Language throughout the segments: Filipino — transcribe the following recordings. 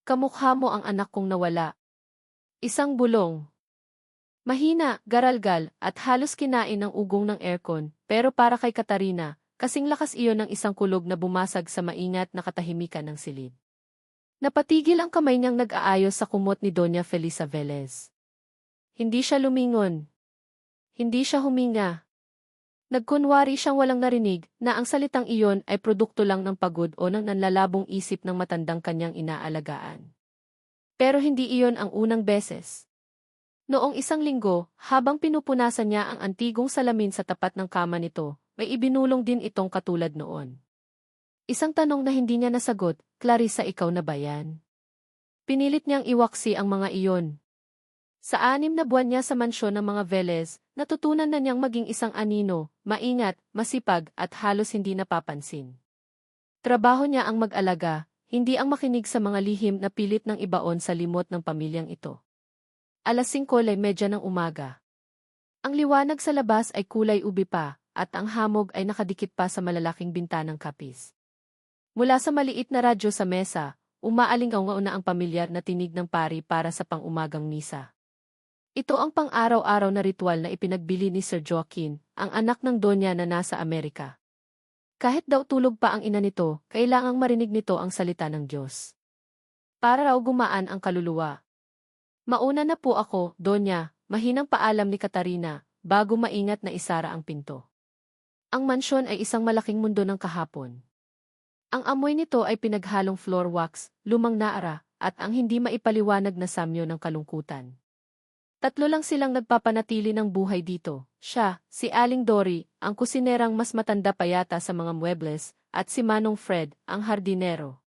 Kamukha mo ang anak kong nawala. Isang bulong. Mahina, garalgal, at halos kinain ng ugong ng aircon, pero para kay Katarina, kasing lakas iyon ng isang kulog na bumasag sa maingat na katahimikan ng silid. Napatigil ang kamay niyang nag-aayos sa kumot ni Doña Felisa Velez. Hindi siya lumingon. Hindi siya huminga. Nagkunwari siyang walang narinig na ang salitang iyon ay produkto lang ng pagod o ng nanlalabong isip ng matandang kanyang inaalagaan. Pero hindi iyon ang unang beses. Noong isang linggo, habang pinupunasan niya ang antigong salamin sa tapat ng kama nito, may ibinulong din itong katulad noon. Isang tanong na hindi niya nasagot, Clarissa, ikaw na ba yan? Pinilit niyang iwaksi ang mga iyon. Sa 6 na buwan niya sa mansyon ng mga Velez, natutunan na niyang maging isang anino, maingat, masipag at halos hindi napapansin. Trabaho niya ang mag-alaga, hindi ang makinig sa mga lihim na pilit ng ibaon sa limot ng pamilyang ito. 5:30 ng umaga. Ang liwanag sa labas ay kulay ubi pa, at ang hamog ay nakadikit pa sa malalaking bintanang kapis. Mula sa maliit na radyo sa mesa, umaalingaw na ang pamilyar na tinig ng pari para sa pang-umagang misa. Ito ang pang-araw-araw na ritual na ipinagbili ni Sir Joaquin, ang anak ng Donya na nasa Amerika. Kahit daw tulog pa ang ina nito, kailangang marinig nito ang salita ng Diyos. Para raw gumaan ang kaluluwa. Mauna na po ako, Donya, mahinang paalam ni Katarina, bago maingat na isara ang pinto. Ang mansyon ay isang malaking mundo ng kahapon. Ang amoy nito ay pinaghalong floor wax, lumang naara, at ang hindi maipaliwanag na samyo ng kalungkutan. 3 lang silang nagpapanatili ng buhay dito, siya, si Aling Dory, ang kusinerang mas matanda pa yata sa mga muebles, at si Manong Fred, ang hardinero.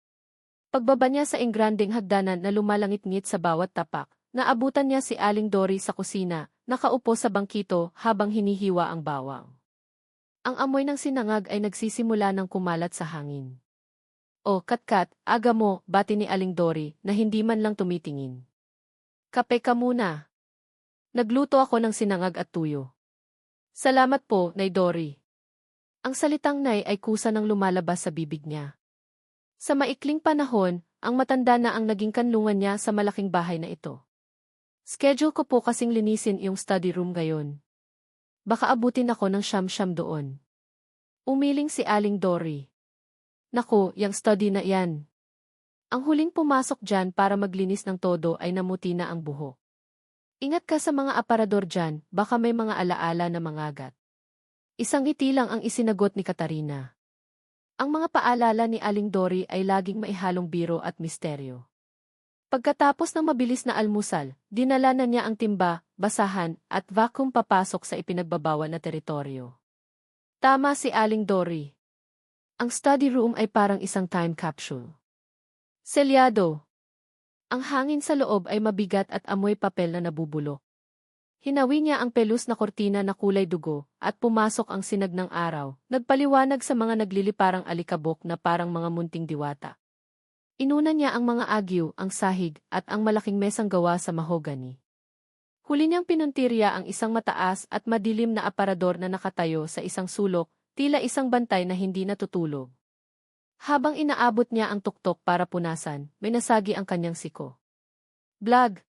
Pagbaba niya sa engrandeng hagdanan na lumalangit-ngit sa bawat tapak, naabutan niya si Aling Dory sa kusina, nakaupo sa bangkito habang hinihiwa ang bawang. Ang amoy ng sinangag ay nagsisimula ng kumalat sa hangin. "O, Katkat, aga mo," bati ni Aling Dory, na hindi man lang tumitingin. "Kape ka muna. Nagluto ako ng sinangag at tuyo." "Salamat po, Nay Dory." Ang salitang Nay ay kusa ng lumalabas sa bibig niya. Sa maikling panahon, ang matanda na ang naging kanlungan niya sa malaking bahay na ito. "Schedule ko po kasing linisin yung study room ngayon. Baka abutin ako ng siyam-siyam doon." Umiling si Aling Dory. "Naku, yang study na yan." Ang huling pumasok dyan para maglinis ng todo ay namuti na ang buhok. "Ingat ka sa mga aparador dyan, baka may mga alaala na mangagat." Isang ngiti lang ang isinagot ni Katarina. Ang mga paalala ni Aling Dory ay laging maihalong biro at misteryo. Pagkatapos ng mabilis na almusal, dinala na niya ang timba, basahan, at vacuum papasok sa ipinagbabawal na teritoryo. Tama si Aling Dory. Ang study room ay parang isang time capsule. Selyado. Ang hangin sa loob ay mabigat at amoy papel na nabubulok. Hinawi niya ang pelus na kortina na kulay dugo, at pumasok ang sinag ng araw, nagpaliwanag sa mga nagliliparang alikabok na parang mga munting diwata. Inuna niya ang mga agyo, ang sahig, at ang malaking mesang gawa sa mahogany. Huli niyang pinuntirya ang isang mataas at madilim na aparador na nakatayo sa isang sulok, tila isang bantay na hindi natutulog. Habang inaabot niya ang tuktok para punasan, may nasagi ang kanyang siko. Blag!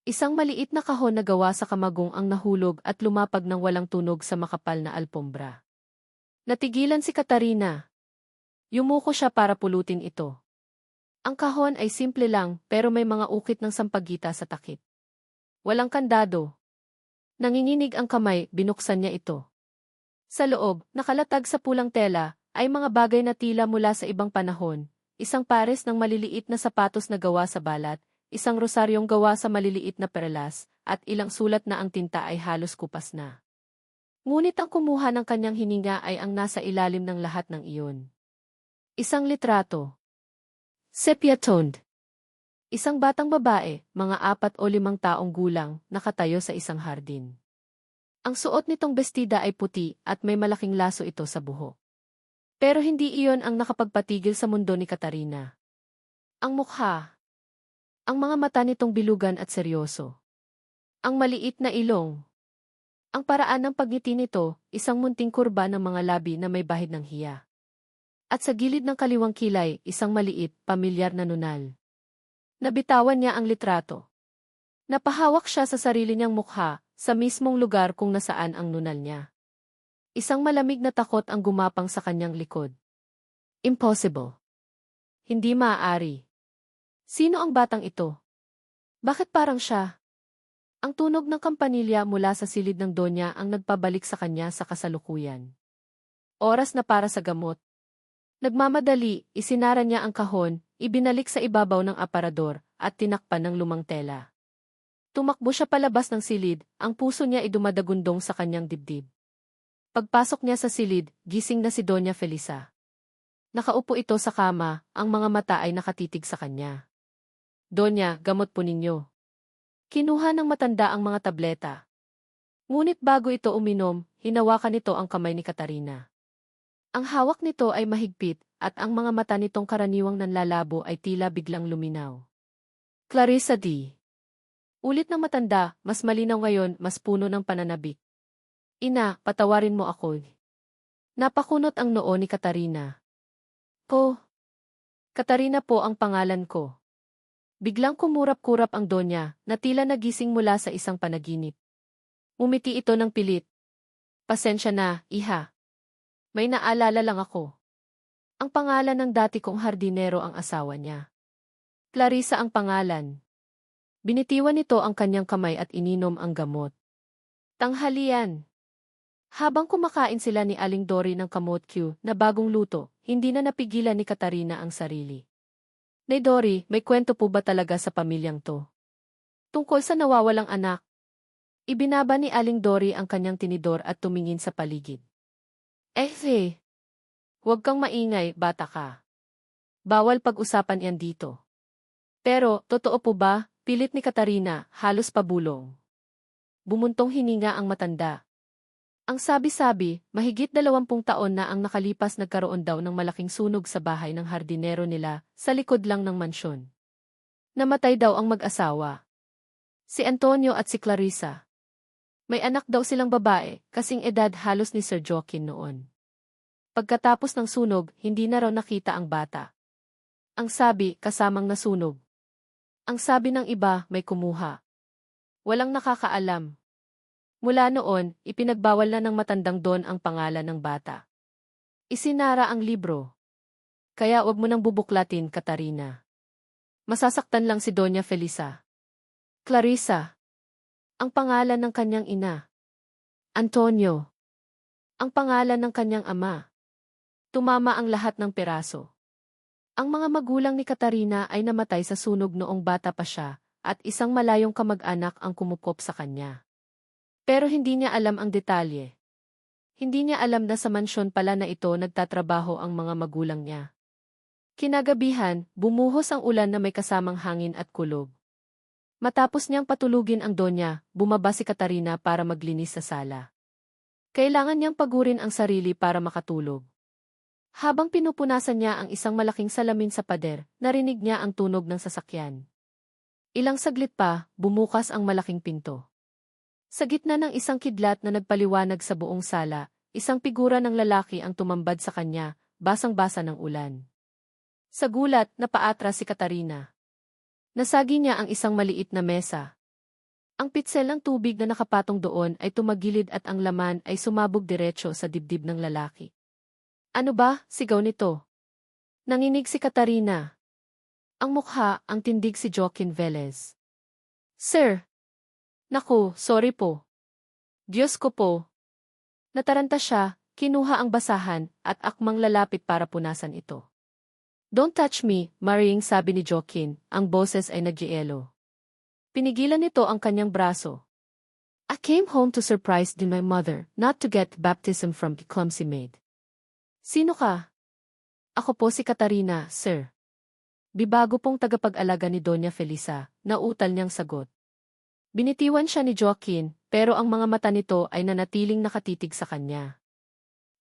Isang maliit na kahon na gawa sa kamagong ang nahulog at lumapag ng walang tunog sa makapal na alpombra. Natigilan si Katarina. Yumuko siya para pulutin ito. Ang kahon ay simple lang pero may mga ukit ng sampagita sa takip. Walang kandado. Nanginginig ang kamay, binuksan niya ito. Sa loob, nakalatag sa pulang tela, ay mga bagay na tila mula sa ibang panahon, isang pares ng maliliit na sapatos na gawa sa balat, isang rosaryong gawa sa maliliit na perlas, at ilang sulat na ang tinta ay halos kupas na. Ngunit ang kumuha ng kanyang hininga ay ang nasa ilalim ng lahat ng iyon. Isang litrato. Sepia-toned. Isang batang babae, mga 4 o 5 taong gulang, nakatayo sa isang hardin. Ang suot nitong bestida ay puti at may malaking laso ito sa buhok. Pero hindi iyon ang nakapagpatigil sa mundo ni Katarina. Ang mukha. Ang mga mata nitong bilugan at seryoso. Ang maliit na ilong. Ang paraan ng pagngiti nito, isang munting kurba ng mga labi na may bahid ng hiya. At sa gilid ng kaliwang kilay, isang maliit, pamilyar na nunal. Nabitawan niya ang litrato. Napahawak siya sa sarili niyang mukha, sa mismong lugar kung nasaan ang nunal niya. Isang malamig na takot ang gumapang sa kanyang likod. Impossible. Hindi maaari. Sino ang batang ito? Bakit parang siya? Ang tunog ng kampanilya mula sa silid ng donya ang nagpabalik sa kanya sa kasalukuyan. Oras na para sa gamot. Nagmamadali, isinara niya ang kahon, ibinalik sa ibabaw ng aparador, at tinakpan ng lumang tela. Tumakbo siya palabas ng silid, ang puso niya ay dumadagundong sa kanyang dibdib. Pagpasok niya sa silid, gising na si Doña Felisa. Nakaupo ito sa kama, ang mga mata ay nakatitig sa kanya. Donya, gamot po ninyo. Kinuha ng matanda ang mga tableta. Ngunit bago ito uminom, hinawakan nito ang kamay ni Katarina. Ang hawak nito ay mahigpit, at ang mga mata nitong karaniwang nanlalabo ay tila biglang luminaw. Clarissa D. Ulit ng matanda, mas malinaw ngayon, mas puno ng pananabik. Ina, patawarin mo ako. Napakunot ang noo ni Katarina. Po. Katarina po ang pangalan ko. Biglang kumurap-kurap ang donya, na tila nagising mula sa isang panaginip. Umiti ito ng pilit. Pasensya na, iha. May naalala lang ako. Ang pangalan ng dati kong hardinero ang asawa niya. Clarissa ang pangalan. Binitiwan nito ang kanyang kamay at ininom ang gamot. Tanghalian. Habang kumakain sila ni Aling Dory ng kamotkyu na bagong luto, hindi na napigilan ni Katarina ang sarili. Nay Dory, may kwento po ba talaga sa pamilyang to? Tungkol sa nawawalang anak. Ibinaba ni Aling Dory ang kanyang tinidor at tumingin sa paligid. Huwag kang maingay, bata ka. Bawal pag-usapan yan dito. Pero, totoo po ba? Pilit ni Katarina, halos pabulong. Bumuntong hininga ang matanda. Ang sabi-sabi, mahigit 20 taon na ang nakalipas nagkaroon daw ng malaking sunog sa bahay ng hardinero nila, sa likod lang ng mansyon. Namatay daw ang mag-asawa. Si Antonio at si Clarissa. May anak daw silang babae, kasing edad halos ni Sir Joaquin noon. Pagkatapos ng sunog, hindi na raw nakita ang bata. Ang sabi, kasamang nasunog. Ang sabi ng iba, may kumuha. Walang nakakaalam. Mula noon, ipinagbawal na ng matandang Don ang pangalan ng bata. Isinara ang libro. Kaya wag mo nang bubuklatin, Katarina. Masasaktan lang si Doña Felisa. Clarissa. Ang pangalan ng kanyang ina. Antonio. Ang pangalan ng kanyang ama. Tumama ang lahat ng piraso. Ang mga magulang ni Katarina ay namatay sa sunog noong bata pa siya, at isang malayong kamag-anak ang kumukop sa kanya. Pero hindi niya alam ang detalye. Hindi niya alam na sa mansyon pala na ito nagtatrabaho ang mga magulang niya. Kinagabihan, bumuhos ang ulan na may kasamang hangin at kulog. Matapos niyang patulugin ang donya, bumaba si Katarina para maglinis sa sala. Kailangan niyang pagurin ang sarili para makatulog. Habang pinupunasan niya ang isang malaking salamin sa pader, narinig niya ang tunog ng sasakyan. Ilang saglit pa, bumukas ang malaking pinto. Sa gitna ng isang kidlat na nagpaliwanag sa buong sala, isang figura ng lalaki ang tumambad sa kanya, basang-basa ng ulan. Sa gulat, napaatras si Katarina. Nasagi niya ang isang maliit na mesa. Ang pitsel ng tubig na nakapatong doon ay tumagilid at ang laman ay sumabog diretso sa dibdib ng lalaki. Ano ba? Sigaw nito. Nanginig si Katarina. Ang mukha, ang tindig si Joaquin Velez. Sir! Naku, sorry po. Diyos ko po. Nataranta siya, kinuha ang basahan, at akmang lalapit para punasan ito. Don't touch me, Maring, sabi ni Joaquin, ang boses ay nagyelo. Pinigilan nito ang kanyang braso. I came home to surprise my mother, not to get baptism from the clumsy maid. Sino ka? Ako po si Katarina, sir. Bibago pong tagapag-alaga ni Doña Felisa, nautal niyang sagot. Binitiwan siya ni Joaquin, pero ang mga mata nito ay nanatiling nakatitig sa kanya.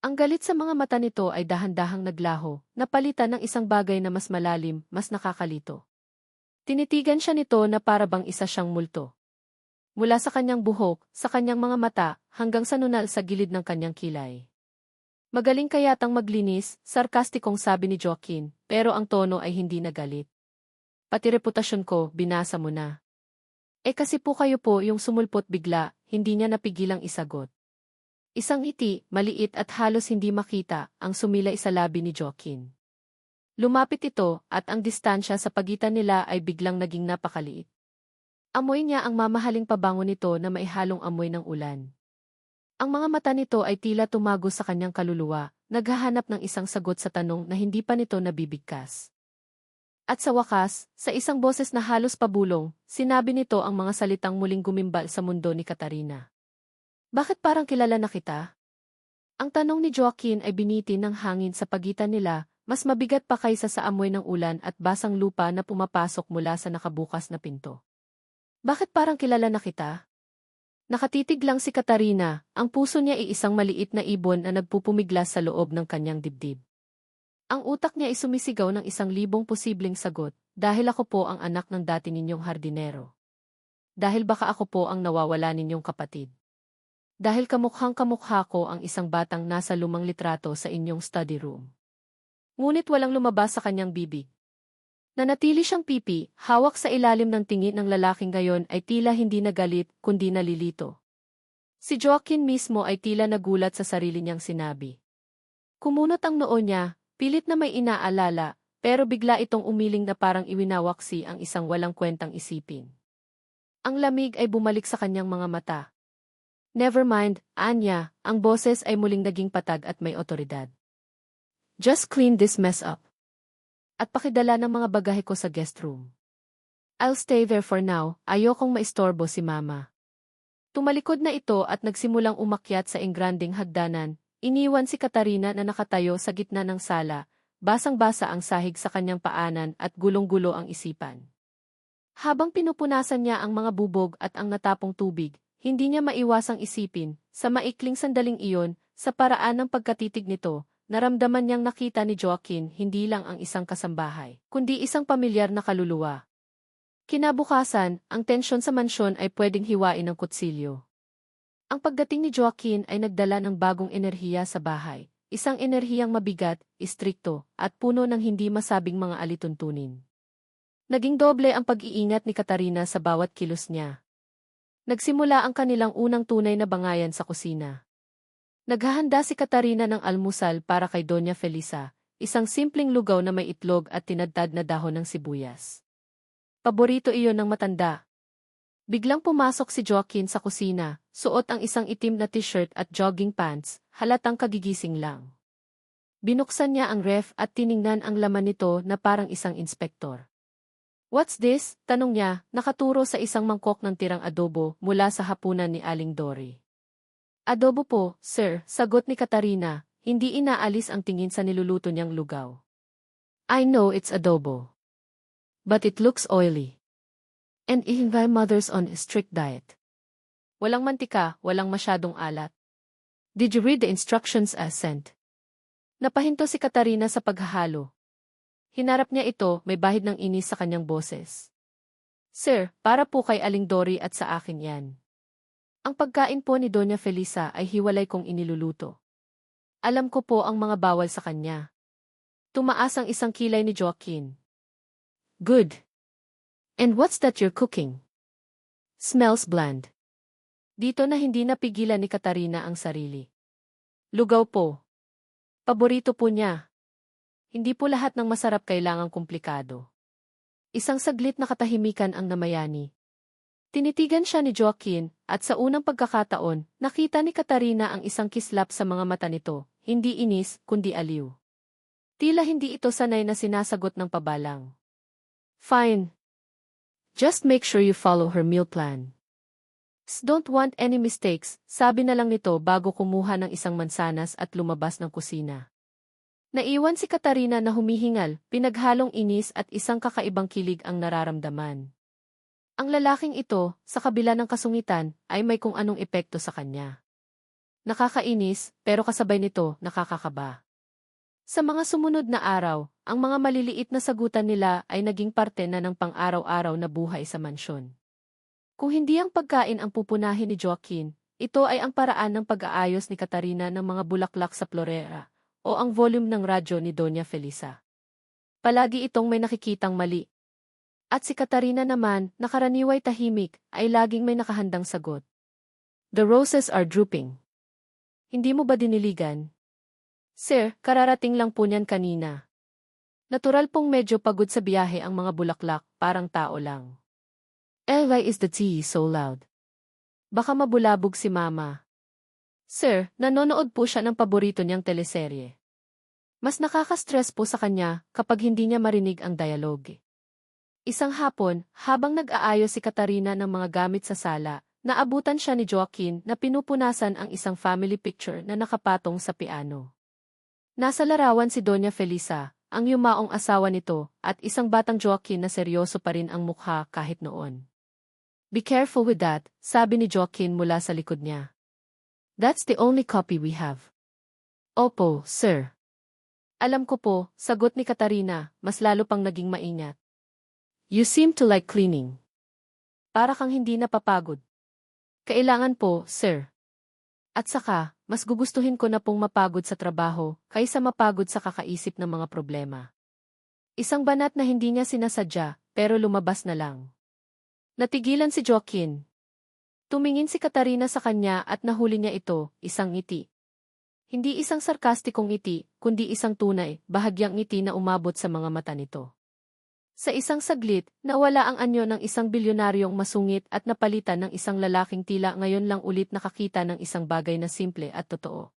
Ang galit sa mga mata nito ay dahan-dahang naglaho, napalitan ng isang bagay na mas malalim, mas nakakalito. Tinitigan siya nito na para bang isa siyang multo. Mula sa kanyang buhok, sa kanyang mga mata, hanggang sa nunal sa gilid ng kanyang kilay. Magaling kayatang maglinis, sarkastikong sabi ni Joaquin, pero ang tono ay hindi nagalit. Pati reputasyon ko, binasa mo na. Kasi po kayo po yung sumulpot bigla, hindi niya napigilang isagot. Isang ngiti, maliit at halos hindi makita, ang sumilay sa labi ni Joaquin. Lumapit ito at ang distansya sa pagitan nila ay biglang naging napakaliit. Amoy niya ang mamahaling pabango nito na maihalong amoy ng ulan. Ang mga mata nito ay tila tumago sa kanyang kaluluwa, naghahanap ng isang sagot sa tanong na hindi pa nito nabibigkas. At sa wakas, sa isang boses na halos pabulong, sinabi nito ang mga salitang muling gumimbal sa mundo ni Katarina. Bakit parang kilala na kita? Ang tanong ni Joaquin ay biniti ng hangin sa pagitan nila, mas mabigat pa kaysa sa amoy ng ulan at basang lupa na pumapasok mula sa nakabukas na pinto. Bakit parang kilala na kita? Nakatitig lang si Katarina, ang puso niya ay isang maliit na ibon na nagpupumiglas sa loob ng kanyang dibdib. Ang utak niya ay sumisigaw ng 1,000 posibleng sagot, dahil ako po ang anak ng dati ninyong hardinero. Dahil baka ako po ang nawawala ninyong kapatid. Dahil kamukhang-kamukha ko ang isang batang nasa lumang litrato sa inyong study room. Ngunit walang lumabas sa kanyang bibig. Nanatili siyang pipi, hawak sa ilalim ng tingin ng lalaking gayon ay tila hindi nagalit kundi nalilito. Si Joaquin mismo ay tila nagulat sa sarili niyang sinabi. Kumunot ang noo niya, pilit na may inaalala, pero bigla itong umiling na parang iwinawaksi ang isang walang kwentang isipin. Ang lamig ay bumalik sa kanyang mga mata. Never mind, Anya, ang boses ay muling naging patag at may otoridad. Just clean this mess up. At pakidala ng mga bagahe ko sa guest room. I'll stay there for now, ayokong maistorbo si Mama. Tumalikod na ito at nagsimulang umakyat sa engranding hagdanan, iniwan si Katarina na nakatayo sa gitna ng sala, basang-basa ang sahig sa kanyang paanan at gulong-gulo ang isipan. Habang pinupunasan niya ang mga bubog at ang natapong tubig, hindi niya maiwasang isipin, sa maikling sandaling iyon, sa paraan ng pagkatitig nito, naramdaman niyang nakita ni Joaquin hindi lang ang isang kasambahay, kundi isang pamilyar na kaluluwa. Kinabukasan, ang tensyon sa mansyon ay pwedeng hiwain ng kutsilyo. Ang pagdating ni Joaquin ay nagdala ng bagong enerhiya sa bahay, isang enerhiyang mabigat, istrikto, at puno ng hindi masabing mga alituntunin. Naging doble ang pag-iingat ni Katarina sa bawat kilos niya. Nagsimula ang kanilang unang tunay na bangayan sa kusina. Naghahanda si Katarina ng almusal para kay Doña Felisa, isang simpleng lugaw na may itlog at tinadtad na dahon ng sibuyas. Paborito iyon ng matanda. Biglang pumasok si Joaquin sa kusina, suot ang isang itim na t-shirt at jogging pants, halatang kagigising lang. Binuksan niya ang ref at tiningnan ang laman nito na parang isang inspektor. What's this? Tanong niya, nakaturo sa isang mangkok ng tirang adobo mula sa hapunan ni Aling Dory. Adobo po, sir, sagot ni Katarina, hindi inaalis ang tingin sa niluluto niyang lugaw. I know it's adobo. But it looks oily. And my mother's on a strict diet. Walang mantika, walang masyadong alat. Did you read the instructions as sent? Napahinto si Katarina sa paghahalo. Hinarap niya ito, may bahid ng inis sa kanyang boses. Sir, para po kay Aling Dory at sa akin yan. Ang pagkain po ni Doña Felisa ay hiwalay kong iniluluto. Alam ko po ang mga bawal sa kanya. Tumaas ang isang kilay ni Joaquin. Good. And what's that you're cooking? Smells bland. Dito na hindi napigilan ni Katarina ang sarili. Lugaw po. Paborito po niya. Hindi po lahat ng masarap kailangang komplikado. Isang saglit na katahimikan ang namayani. Tinitigan siya ni Joaquin, at sa unang pagkakataon, nakita ni Katarina ang isang kislap sa mga mata nito, hindi inis, kundi aliw. Tila hindi ito sanay na sinasagot ng pabalang. Fine. Just make sure you follow her meal plan. Don't want any mistakes, sabi na lang nito bago kumuha ng isang mansanas at lumabas ng kusina. Naiwan si Katarina na humihingal, pinaghalong inis at isang kakaibang kilig ang nararamdaman. Ang lalaking ito, sa kabila ng kasungitan, ay may kung anong epekto sa kanya. Nakakainis, pero kasabay nito, nakakakaba. Sa mga sumunod na araw, ang mga maliliit na sagutan nila ay naging parte na ng pang-araw-araw na buhay sa mansyon. Kung hindi ang pagkain ang pupunahin ni Joaquin, ito ay ang paraan ng pag-aayos ni Katarina ng mga bulaklak sa florera, o ang volume ng radyo ni Doña Felisa. Palagi itong may nakikitang mali. At si Katarina naman, nakaraniway tahimik, ay laging may nakahandang sagot. The roses are drooping. Hindi mo ba diniligan? Sir, kararating lang po niyan kanina. Natural pong medyo pagod sa biyahe ang mga bulaklak, parang tao lang. Why is the tea so loud? Baka mabulabog si Mama. Sir, nanonood po siya ng paborito niyang teleserye. Mas nakaka-stress po sa kanya kapag hindi niya marinig ang dialogue. Isang hapon, habang nag-aayos si Katarina ng mga gamit sa sala, naabutan siya ni Joaquin na pinupunasan ang isang family picture na nakapatong sa piano. Nasa larawan si Doña Felisa, ang yumaong asawa nito, at isang batang Joaquin na seryoso pa rin ang mukha kahit noon. Be careful with that, sabi ni Joaquin mula sa likod niya. That's the only copy we have. Opo, sir. Alam ko po, sagot ni Katarina, mas lalo pang naging maingat. You seem to like cleaning. Para kang hindi napapagod. Kailangan po, sir. At saka, mas gugustuhin ko na pong mapagod sa trabaho, kaysa mapagod sa kakaisip ng mga problema. Isang banat na hindi niya sinasadya, pero lumabas na lang. Natigilan si Joaquin. Tumingin si Katarina sa kanya at nahuli niya ito, isang ngiti. Hindi isang sarkastikong ngiti, kundi isang tunay, bahagyang ngiti na umabot sa mga mata nito. Sa isang saglit, nawala ang anyo ng isang bilyonaryong masungit at napalitan ng isang lalaking tila ngayon lang ulit nakakita ng isang bagay na simple at totoo.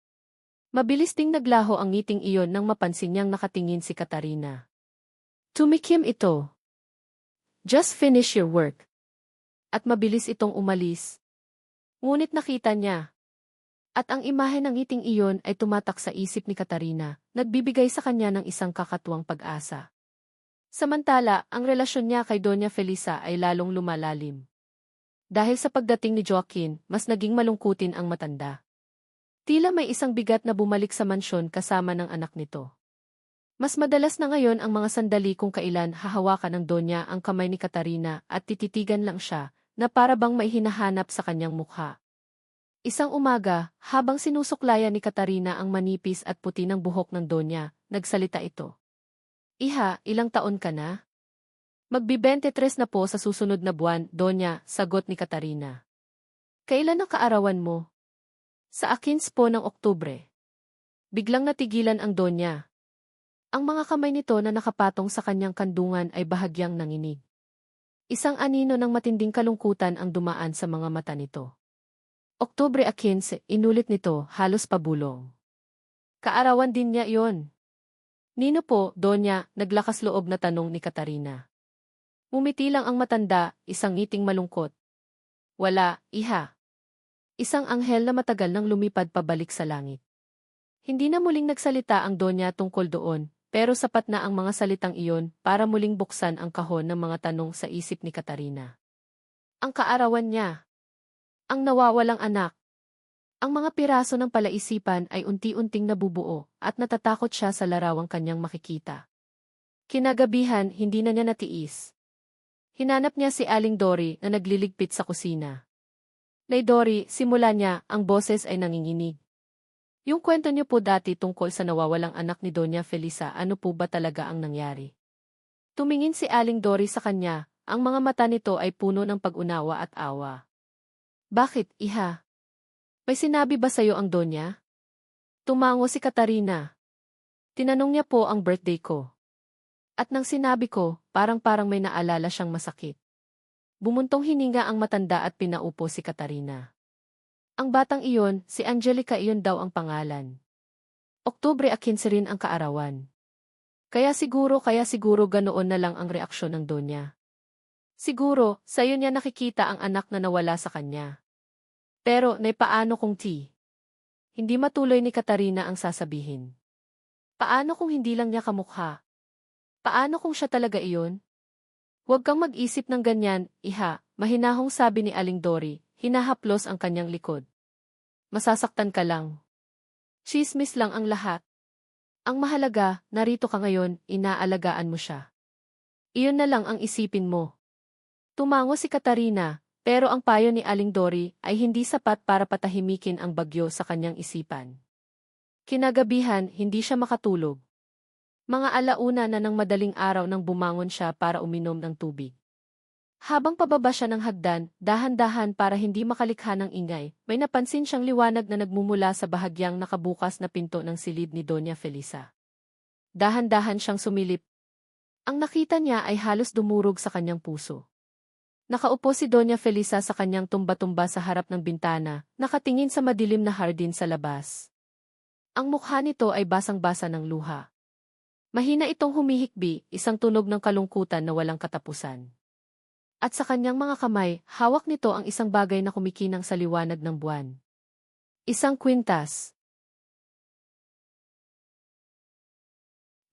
Mabilis ding naglaho ang ngiting iyon nang mapansin niyang nakatingin si Katarina. Tumikim ito. Just finish your work. At mabilis itong umalis. Ngunit nakita niya. At ang imahe ng ngiting iyon ay tumatak sa isip ni Katarina, nagbibigay sa kanya ng isang kakatuwang pag-asa. Samantala, ang relasyon niya kay Doña Felisa ay lalong lumalalim. Dahil sa pagdating ni Joaquin, mas naging malungkutin ang matanda. Tila may isang bigat na bumalik sa mansyon kasama ng anak nito. Mas madalas na ngayon ang mga sandali kung kailan hahawakan ng Donya ang kamay ni Katarina at tititigan lang siya, na para bang may hinahanap sa kanyang mukha. Isang umaga, habang sinusuklayan ni Katarina ang manipis at puti ng buhok ng Donya, nagsalita ito. Iha, ilang taon ka na? Magbi-23 na po sa susunod na buwan, Donya, sagot ni Katarina. Kailan ang kaarawan mo? Sa akin po ng Oktubre. Biglang natigilan ang Donya. Ang mga kamay nito na nakapatong sa kanyang kandungan ay bahagyang nanginig. Isang anino ng matinding kalungkutan ang dumaan sa mga mata nito. Oktubre 15, inulit nito, halos pabulong. Kaarawan din niya iyon. Nino po, Donya, naglakas loob na tanong ni Katarina. Umiti lang ang matanda, isang ngiting malungkot. Wala, iha. Isang anghel na matagal nang lumipad pabalik sa langit. Hindi na muling nagsalita ang Donya tungkol doon, pero sapat na ang mga salitang iyon para muling buksan ang kahon ng mga tanong sa isip ni Katarina. Ang kaarawan niya. Ang nawawalang anak. Ang mga piraso ng palaisipan ay unti-unting nabubuo at natatakot siya sa larawang kanyang makikita. Kinagabihan, hindi na niya natiis. Hinanap niya si Aling Dory na nagliligpit sa kusina. Nay Dory, simula niya, ang boses ay nanginginig. Yung kwento niyo po dati tungkol sa nawawalang anak ni Doña Felisa, ano po ba talaga ang nangyari? Tumingin si Aling Dory sa kanya, ang mga mata nito ay puno ng pag-unawa at awa. Bakit, iha? May sinabi ba sa'yo ang Donya? Tumango si Katarina. Tinanong niya po ang birthday ko. At nang sinabi ko, parang may naalala siyang masakit. Bumuntong hininga ang matanda at pinaupo si Katarina. Ang batang iyon, si Angelica, iyon daw ang pangalan. Oktubre 15 rin ang kaarawan. Kaya siguro ganoon na lang ang reaksyon ng Donya. Siguro, sa'yo niya nakikita ang anak na nawala sa kanya. Pero, paano kung hindi matuloy ni Katarina ang sasabihin? Paano kung hindi lang niya kamukha? Paano kung siya talaga iyon? Huwag kang mag-isip ng ganyan, iha, mahinahong sabi ni Aling Dory, hinahaplos ang kanyang likod. Masasaktan ka lang. Tsismis lang ang lahat. Ang mahalaga, narito ka ngayon, inaalagaan mo siya. Iyon na lang ang isipin mo. Tumango si Katarina. Pero ang payo ni Aling Dory ay hindi sapat para patahimikin ang bagyo sa kanyang isipan. Kinagabihan, hindi siya makatulog. Mga alauna na ng madaling araw nang bumangon siya para uminom ng tubig. Habang pababa siya ng hagdan, dahan-dahan para hindi makalikha ng ingay, may napansin siyang liwanag na nagmumula sa bahagyang nakabukas na pinto ng silid ni Doña Felisa. Dahan-dahan siyang sumilip. Ang nakita niya ay halos dumurog sa kanyang puso. Nakaupo si Doña Felisa sa kanyang tumba-tumba sa harap ng bintana, nakatingin sa madilim na hardin sa labas. Ang mukha nito ay basang-basa ng luha. Mahina itong humihikbi, isang tunog ng kalungkutan na walang katapusan. At sa kanyang mga kamay, hawak nito ang isang bagay na kumikinang sa liwanag ng buwan. Isang kwintas.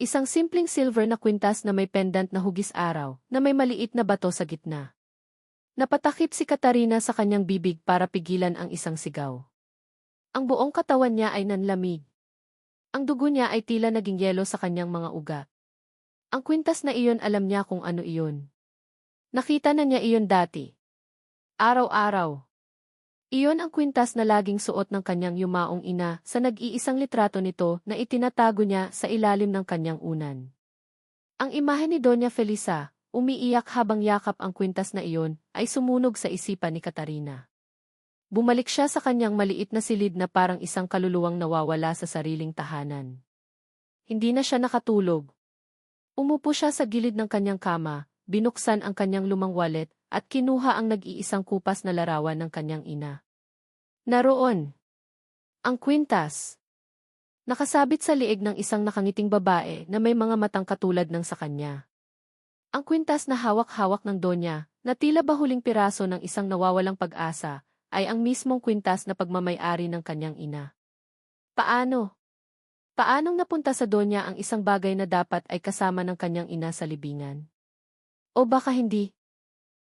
Isang simpleng silver na kwintas na may pendant na hugis araw, na may maliit na bato sa gitna. Napatakip si Katarina sa kanyang bibig para pigilan ang isang sigaw. Ang buong katawan niya ay nanlamig. Ang dugo niya ay tila naging yelo sa kanyang mga ugat. Ang kwintas na iyon, alam niya kung ano iyon. Nakita na niya iyon dati. Araw-araw. Iyon ang kwintas na laging suot ng kanyang yumaong ina sa nag-iisang litrato nito na itinatago niya sa ilalim ng kanyang unan. Ang imahe ni Doña Felisa, umiiyak habang yakap ang kwintas na iyon, ay sumunog sa isipan ni Katarina. Bumalik siya sa kanyang maliit na silid na parang isang kaluluwang nawawala sa sariling tahanan. Hindi na siya nakatulog. Umupo siya sa gilid ng kanyang kama, binuksan ang kanyang lumang wallet, at kinuha ang nag-iisang kupas na larawan ng kanyang ina. Naroon ang kwintas. Nakasabit sa liig ng isang nakangiting babae na may mga matang katulad ng sa kanya. Ang kwintas na hawak-hawak ng Donya, na tila bahuling piraso ng isang nawawalang pag-asa, ay ang mismong kwintas na pagmamay-ari ng kanyang ina. Paano? Paanong napunta sa Donya ang isang bagay na dapat ay kasama ng kanyang ina sa libingan? O baka hindi?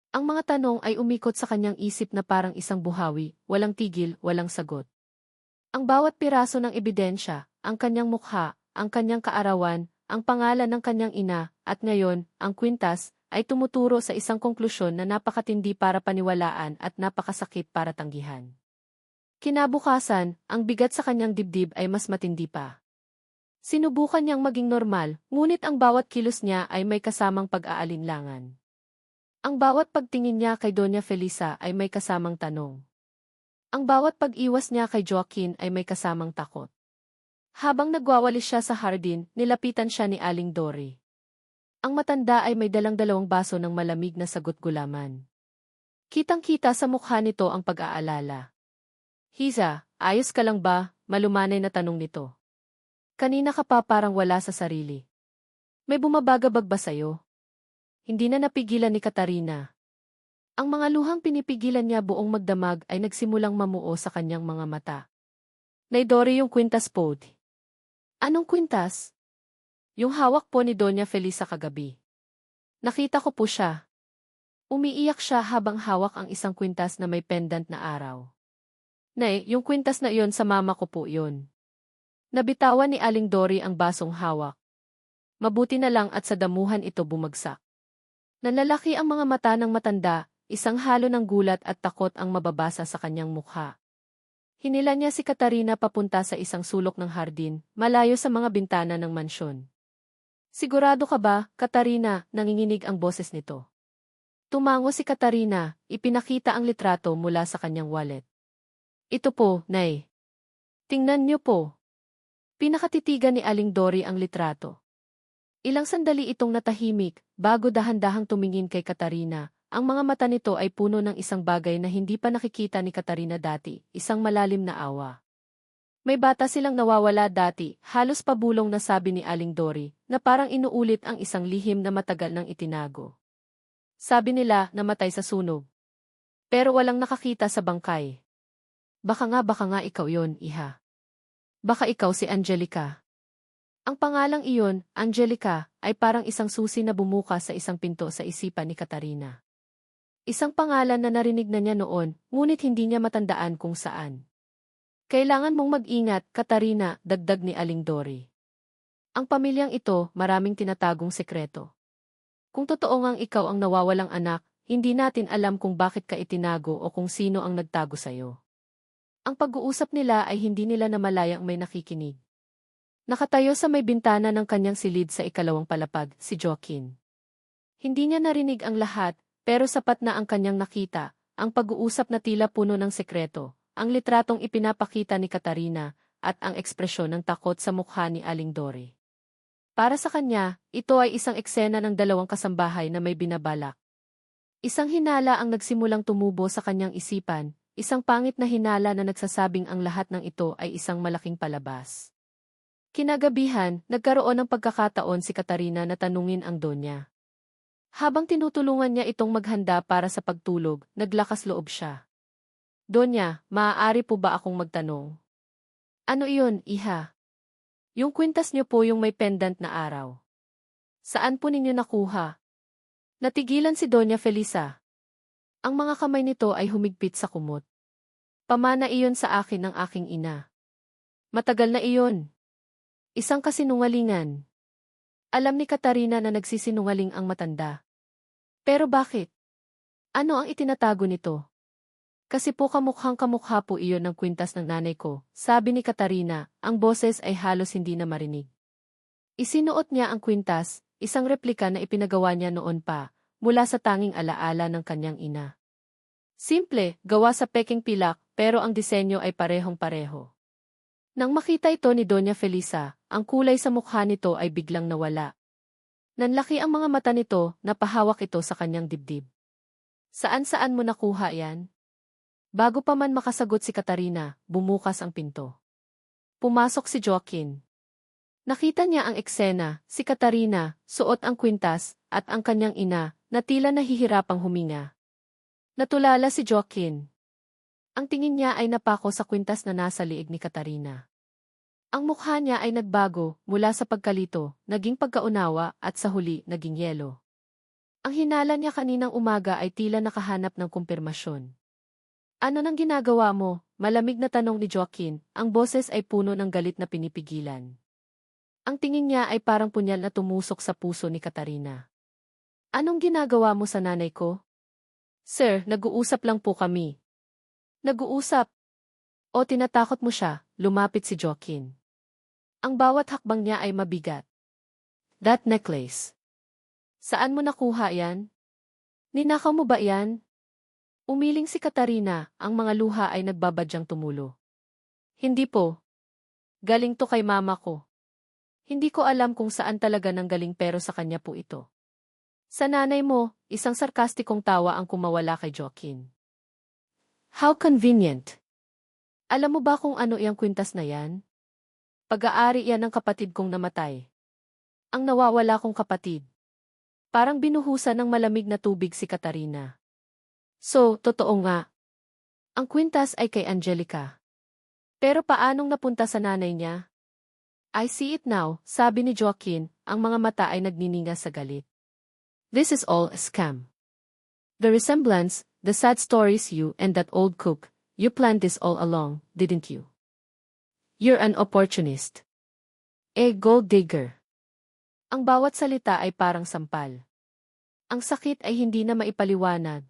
Ang mga tanong ay umikot sa kanyang isip na parang isang buhawi, walang tigil, walang sagot. Ang bawat piraso ng ebidensya, ang kanyang mukha, ang kanyang kaarawan, ang pangalan ng kanyang ina, at ngayon, ang kwintas, ay tumuturo sa isang konklusyon na napakatindi para paniwalaan at napakasakit para tanggihan. Kinabukasan, ang bigat sa kanyang dibdib ay mas matindi pa. Sinubukan niyang maging normal, ngunit ang bawat kilos niya ay may kasamang pag-aalinlangan. Ang bawat pagtingin niya kay Doña Felisa ay may kasamang tanong. Ang bawat pag-iwas niya kay Joaquin ay may kasamang takot. Habang nagwawalis siya sa hardin, nilapitan siya ni Aling Dory. Ang matanda ay may dalang-dalawang baso ng malamig na sagot-gulaman. Kitang-kita sa mukha nito ang pag-aalala. Hiza, ayos ka lang ba? Malumanay na tanong nito. Kanina ka pa parang wala sa sarili. May bumabagabag ba sa'yo? Hindi na napigilan ni Katarina. Ang mga luhang pinipigilan niya buong magdamag ay nagsimulang mamuo sa kanyang mga mata. Nay Dory, yung kwintas po. Anong kwintas? Yung hawak po ni Doña Felisa kagabi. Nakita ko po siya. Umiiyak siya habang hawak ang isang kwintas na may pendant na araw. Nay, yung kwintas na iyon sa mama ko po iyon. Nabitawan ni Aling Dory ang basong hawak. Mabuti na lang at sa damuhan ito bumagsak. Nanlalaki ang mga mata ng matanda, isang halo ng gulat at takot ang mababasa sa kanyang mukha. Hinila niya si Katarina papunta sa isang sulok ng hardin, malayo sa mga bintana ng mansyon. Sigurado ka ba, Katarina, nanginginig ang boses nito? Tumango si Katarina, ipinakita ang litrato mula sa kanyang wallet. Ito po, Nay. Tingnan niyo po. Pinakatitigan ni Aling Dory ang litrato. Ilang sandali itong natahimik, bago dahan-dahang tumingin kay Katarina. Ang mga mata nito ay puno ng isang bagay na hindi pa nakikita ni Katarina dati, isang malalim na awa. May bata silang nawawala dati, halos pabulong na sabi ni Aling Dory, na parang inuulit ang isang lihim na matagal nang itinago. Sabi nila, namatay sa sunog. Pero walang nakakita sa bangkay. Baka nga ikaw yon, iha. Baka ikaw si Angelica. Ang pangalang iyon, Angelica, ay parang isang susi na bumukas sa isang pinto sa isipan ni Katarina. Isang pangalan na narinig na niya noon, ngunit hindi niya matandaan kung saan. Kailangan mong mag-ingat, Katarina, dagdag ni Aling Dory. Ang pamilyang ito, maraming tinatagong sekreto. Kung totoo ngang ikaw ang nawawalang anak, hindi natin alam kung bakit ka itinago o kung sino ang nagtago sa'yo. Ang pag-uusap nila ay hindi nila namalayang may nakikinig. Nakatayo sa may bintana ng kanyang silid sa ikalawang palapag, si Joaquin. Hindi niya narinig ang lahat, pero sapat na ang kanyang nakita, ang pag-uusap na tila puno ng sekreto, ang litratong ipinapakita ni Katarina, at ang ekspresyon ng takot sa mukha ni Aling Dore. Para sa kanya, ito ay isang eksena ng dalawang kasambahay na may binabalak. Isang hinala ang nagsimulang tumubo sa kanyang isipan, isang pangit na hinala na nagsasabing ang lahat ng ito ay isang malaking palabas. Kinagabihan, nagkaroon ng pagkakataon si Katarina na tanungin ang Donya. Habang tinutulungan niya itong maghanda para sa pagtulog, naglakas loob siya. Donya, maaari po ba akong magtanong? Ano iyon, iha? Yung kwintas niyo po yung may pendant na araw. Saan po ninyo nakuha? Natigilan si Doña Felisa. Ang mga kamay nito ay humigpit sa kumot. Pamana iyon sa akin ng aking ina. Matagal na iyon. Isang kasinungalingan. Alam ni Katarina na nagsisinungaling ang matanda. Pero bakit? Ano ang itinatago nito? Kasi po kamukhang kamukha po iyon ng kwintas ng nanay ko, sabi ni Katarina, ang boses ay halos hindi na marinig. Isinuot niya ang kwintas, isang replika na ipinagawa niya noon pa, mula sa tanging alaala ng kanyang ina. Simple, gawa sa peking pilak, pero ang disenyo ay parehong-pareho. Nang makita ito ni Doña Felisa, ang kulay sa mukha nito ay biglang nawala. Nanlaki ang mga mata nito, napahawak ito sa kanyang dibdib. Saan-saan mo nakuha yan? Bago pa man makasagot si Katarina, bumukas ang pinto. Pumasok si Joaquin. Nakita niya ang eksena, si Katarina, suot ang kwintas, at ang kanyang ina, na tila nahihirapang huminga. Natulala si Joaquin. Ang tingin niya ay napako sa kwintas na nasa liig ni Katarina. Ang mukha niya ay nagbago, mula sa pagkalito, naging pagkaunawa, at sa huli, naging yelo. Ang hinala niya kaninang umaga ay tila nakahanap ng kumpirmasyon. Ano nang ginagawa mo? Malamig na tanong ni Joaquin, ang boses ay puno ng galit na pinipigilan. Ang tingin niya ay parang punyal na tumusok sa puso ni Katarina. Anong ginagawa mo sa nanay ko? Sir, nag-uusap lang po kami. Nag-uusap? O tinatakot mo siya, lumapit si Joaquin. Ang bawat hakbang niya ay mabigat. That necklace. Saan mo nakuha yan? Ninakaw mo ba yan? Umiling si Katarina, ang mga luha ay nagbabadyang tumulo. Hindi po. Galing to kay mama ko. Hindi ko alam kung saan talaga nanggaling pero sa kanya po ito. Sa nanay mo, isang sarkastikong tawa ang kumawala kay Joaquin. How convenient. Alam mo ba kung ano iyang kwintas na yan? Pag-aari yan ng kapatid kong namatay. Ang nawawala kong kapatid. Parang binuhusan ng malamig na tubig si Katarina. So, totoo nga. Ang kwintas ay kay Angelica. Pero paanong napunta sa nanay niya? I see it now, sabi ni Joaquin, ang mga mata ay nagnininga sa galit. This is all a scam. The resemblance, the sad stories you and that old cook, you planned this all along, didn't you? You're an opportunist. Gold digger. Ang bawat salita ay parang sampal. Ang sakit ay hindi na maipaliwanag.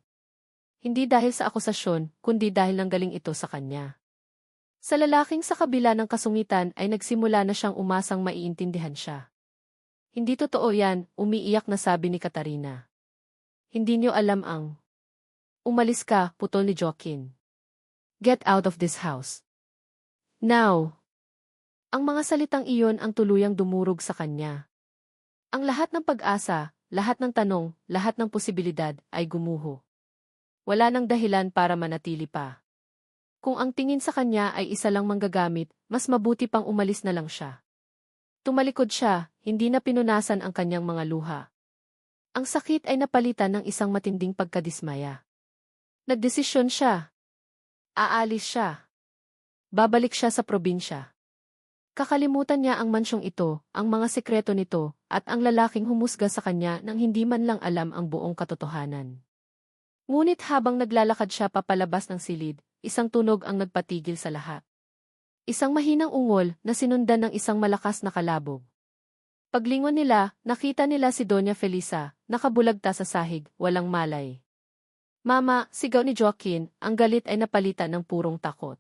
Hindi dahil sa akusasyon, kundi dahil nanggaling ito sa kanya. Sa lalaking sa kabila ng kasungitan ay nagsimula na siyang umasang maiintindihan siya. Hindi totoo yan, umiiyak na sabi ni Katarina. Hindi niyo alam ang... Umalis ka, putol ni Joaquin. Get out of this house. Now. Ang mga salitang iyon ang tuluyang dumurog sa kanya. Ang lahat ng pag-asa, lahat ng tanong, lahat ng posibilidad ay gumuho. Wala nang dahilan para manatili pa. Kung ang tingin sa kanya ay isa lang manggagamit, mas mabuti pang umalis na lang siya. Tumalikod siya, hindi na pinunasan ang kanyang mga luha. Ang sakit ay napalitan ng isang matinding pagkadismaya. Nagdesisyon siya. Aalis siya. Babalik siya sa probinsya. Kakalimutan niya ang mansyong ito, ang mga sekreto nito, at ang lalaking humusga sa kanya nang hindi man lang alam ang buong katotohanan. Ngunit habang naglalakad siya papalabas ng silid, isang tunog ang nagpatigil sa lahat. Isang mahinang ungol na sinundan ng isang malakas na kalabog. Paglingon nila, nakita nila si Doña Felisa, nakabulagta sa sahig, walang malay. Mama, sigaw ni Joaquin, ang galit ay napalitan ng purong takot.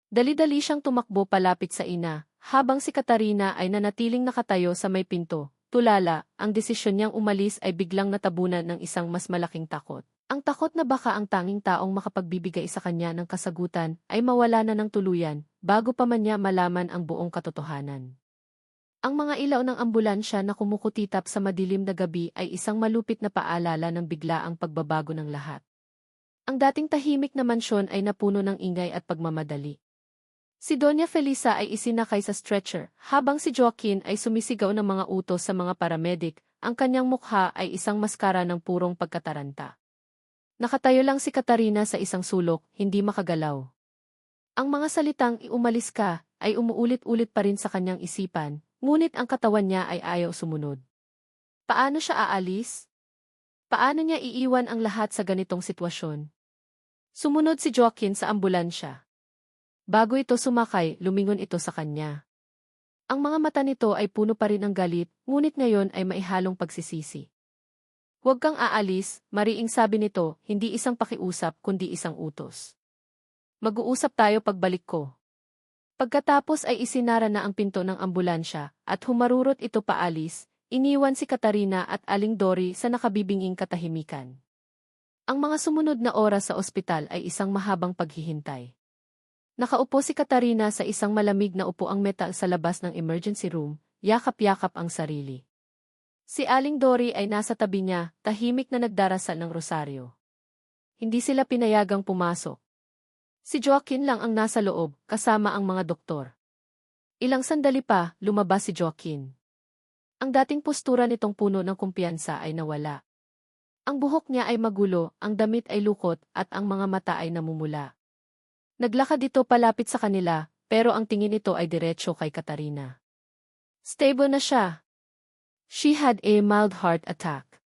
Dali-dali siyang tumakbo palapit sa ina, habang si Katarina ay nanatiling nakatayo sa may pinto, tulala, ang desisyon niyang umalis ay biglang natabunan ng isang mas malaking takot. Ang takot na baka ang tanging taong makapagbibigay sa kanya ng kasagutan ay mawala na ng tuluyan bago pa man niya malaman ang buong katotohanan. Ang mga ilaw ng ambulansya na kumukutitap sa madilim na gabi ay isang malupit na paalala ng biglaang pagbabago ng lahat. Ang dating tahimik na mansyon ay napuno ng ingay at pagmamadali. Si Doña Felisa ay isinakay sa stretcher, habang si Joaquin ay sumisigaw ng mga utos sa mga paramedic, ang kanyang mukha ay isang maskara ng purong pagkataranta. Nakatayo lang si Katarina sa isang sulok, hindi makagalaw. Ang mga salitang "iumalis ka" ay umuulit-ulit pa rin sa kanyang isipan, ngunit ang katawan niya ay ayaw sumunod. Paano siya aalis? Paano niya iiwan ang lahat sa ganitong sitwasyon? Sumunod si Joaquin sa ambulansya. Bago ito sumakay, lumingon ito sa kanya. Ang mga mata nito ay puno pa rin ng galit, ngunit ngayon ay maihalong pagsisisi. "Huwag kang aalis," mariing sabi nito, hindi isang pakiusap kundi isang utos. "Mag-uusap tayo pagbalik ko." Pagkatapos ay isinara na ang pinto ng ambulansya, at humarurot ito paalis, iniwan si Katarina at Aling Dory sa nakabibinging katahimikan. Ang mga sumunod na oras sa ospital ay isang mahabang paghihintay. Nakaupo si Katarina sa isang malamig na upuang metal sa labas ng emergency room, yakap-yakap ang sarili. Si Aling Dory ay nasa tabi niya, tahimik na nagdarasal ng rosaryo. Hindi sila pinayagang pumasok. Si Joaquin lang ang nasa loob, kasama ang mga doktor. Ilang sandali pa, lumabas si Joaquin. Ang dating postura nitong puno ng kumpiyansa ay nawala. Ang buhok niya ay magulo, ang damit ay lukot, at ang mga mata ay namumula. Naglakad ito palapit sa kanila, pero ang tingin nito ay diretsyo kay Katarina. Stable na siya. She had a mild heart attack.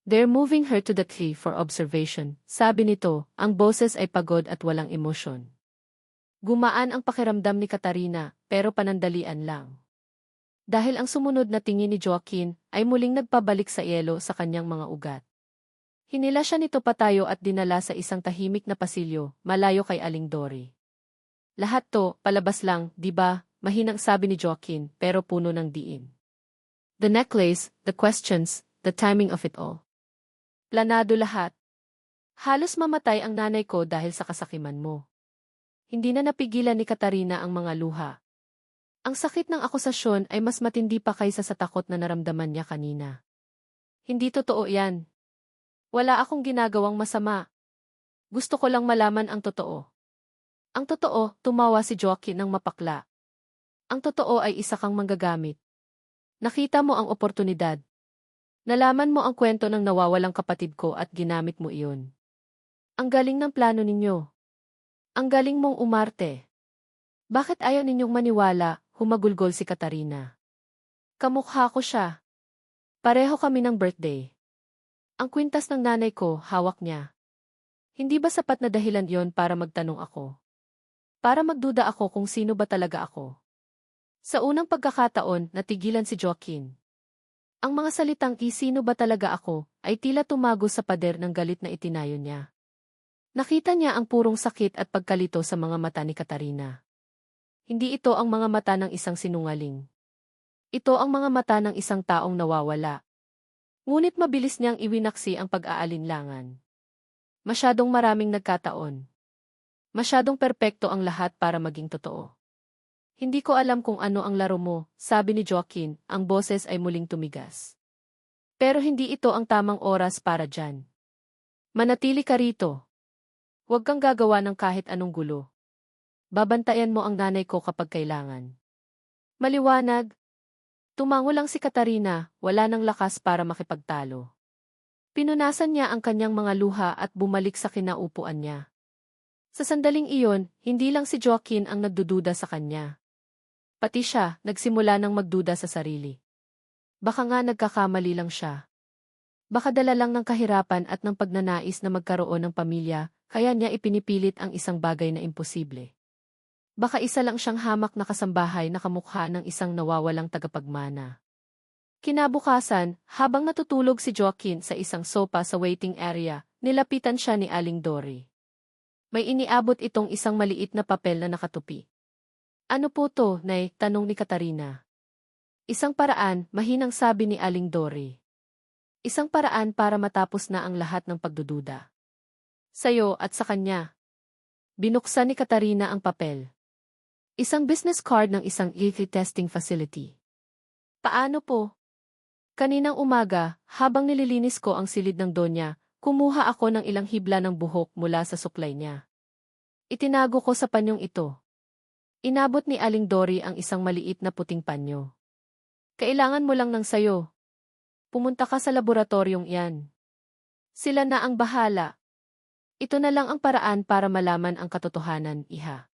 "They're moving her to the cliff for observation," sabi nito, ang boses ay pagod at walang emosyon. Gumaan ang pakiramdam ni Katarina, pero panandalian lang. Dahil ang sumunod na tingin ni Joaquin ay muling nagpabalik sa yelo sa kanyang mga ugat. Hinila siya nito patayo at dinala sa isang tahimik na pasilyo, malayo kay Aling Dory. "Lahat to, palabas lang, di ba?" mahinang sabi ni Joaquin, pero puno ng diin. "The necklace, the questions, the timing of it all. Planado lahat. Halos mamatay ang nanay ko dahil sa kasakiman mo." Hindi na napigilan ni Katarina ang mga luha. Ang sakit ng akusasyon ay mas matindi pa kaysa sa takot na naramdaman niya kanina. "Hindi totoo yan. Wala akong ginagawang masama. Gusto ko lang malaman ang totoo." "Ang totoo," tumawa si Joaquin ng mapakla. "Ang totoo ay isa kang manggagamit. Nakita mo ang oportunidad. Nalaman mo ang kwento ng nawawalang kapatid ko at ginamit mo iyon. Ang galing ng plano ninyo. Ang galing mong umarte. Bakit ayaw ninyong maniwala?" humagulgol si Katarina. "Kamukha ko siya. Pareho kami ng birthday. Ang kwintas ng nanay ko, hawak niya. Hindi ba sapat na dahilan yon para magtanong ako? Para magduda ako kung sino ba talaga ako?" Sa unang pagkakataon, natigilan si Joaquin. Ang mga salitang "sino ba talaga ako" ay tila tumago sa pader ng galit na itinayo niya. Nakita niya ang purong sakit at pagkalito sa mga mata ni Katarina. Hindi ito ang mga mata ng isang sinungaling. Ito ang mga mata ng isang taong nawawala. Ngunit mabilis niyang iwinaksi ang pag-aalinlangan. Masyadong maraming nagkataon. Masyadong perpekto ang lahat para maging totoo. "Hindi ko alam kung ano ang laro mo," sabi ni Joaquin, ang boses ay muling tumigas. "Pero hindi ito ang tamang oras para dyan. Manatili ka rito. Huwag kang gagawa ng kahit anong gulo. Babantayan mo ang nanay ko kapag kailangan." Maliwanag. Tumango lang si Katarina, wala nang lakas para makipagtalo. Pinunasan niya ang kanyang mga luha at bumalik sa kinaupuan niya. Sa sandaling iyon, hindi lang si Joaquin ang nagdududa sa kanya. Pati siya, nagsimula ng magduda sa sarili. Baka nga nagkakamali lang siya. Baka dala lang ng kahirapan at ng pagnanais na magkaroon ng pamilya, kaya niya ipinipilit ang isang bagay na imposible. Baka isa lang siyang hamak na kasambahay na kamukha ng isang nawawalang tagapagmana. Kinabukasan, habang natutulog si Joaquin sa isang sopa sa waiting area, nilapitan siya ni Aling Dory. May iniabot itong isang maliit na papel na nakatupi. "Ano po to, Nay?" tanong ni Katarina. Isang paraan, mahinang sabi ni Aling Dory. Isang paraan para matapos na ang lahat ng pagdududa. Sa'yo at sa kanya. Binuksan ni Katarina ang papel. Isang business card ng isang EV testing facility. Paano po? Kaninang umaga, habang nililinis ko ang silid ng donya, kumuha ako ng ilang hibla ng buhok mula sa suklay niya. Itinago ko sa panyong ito. Inabot ni Aling Dory ang isang maliit na puting panyo. Kailangan mo lang ng sayo. Pumunta ka sa laboratoryong iyan. Sila na ang bahala. Ito na lang ang paraan para malaman ang katotohanan, iha.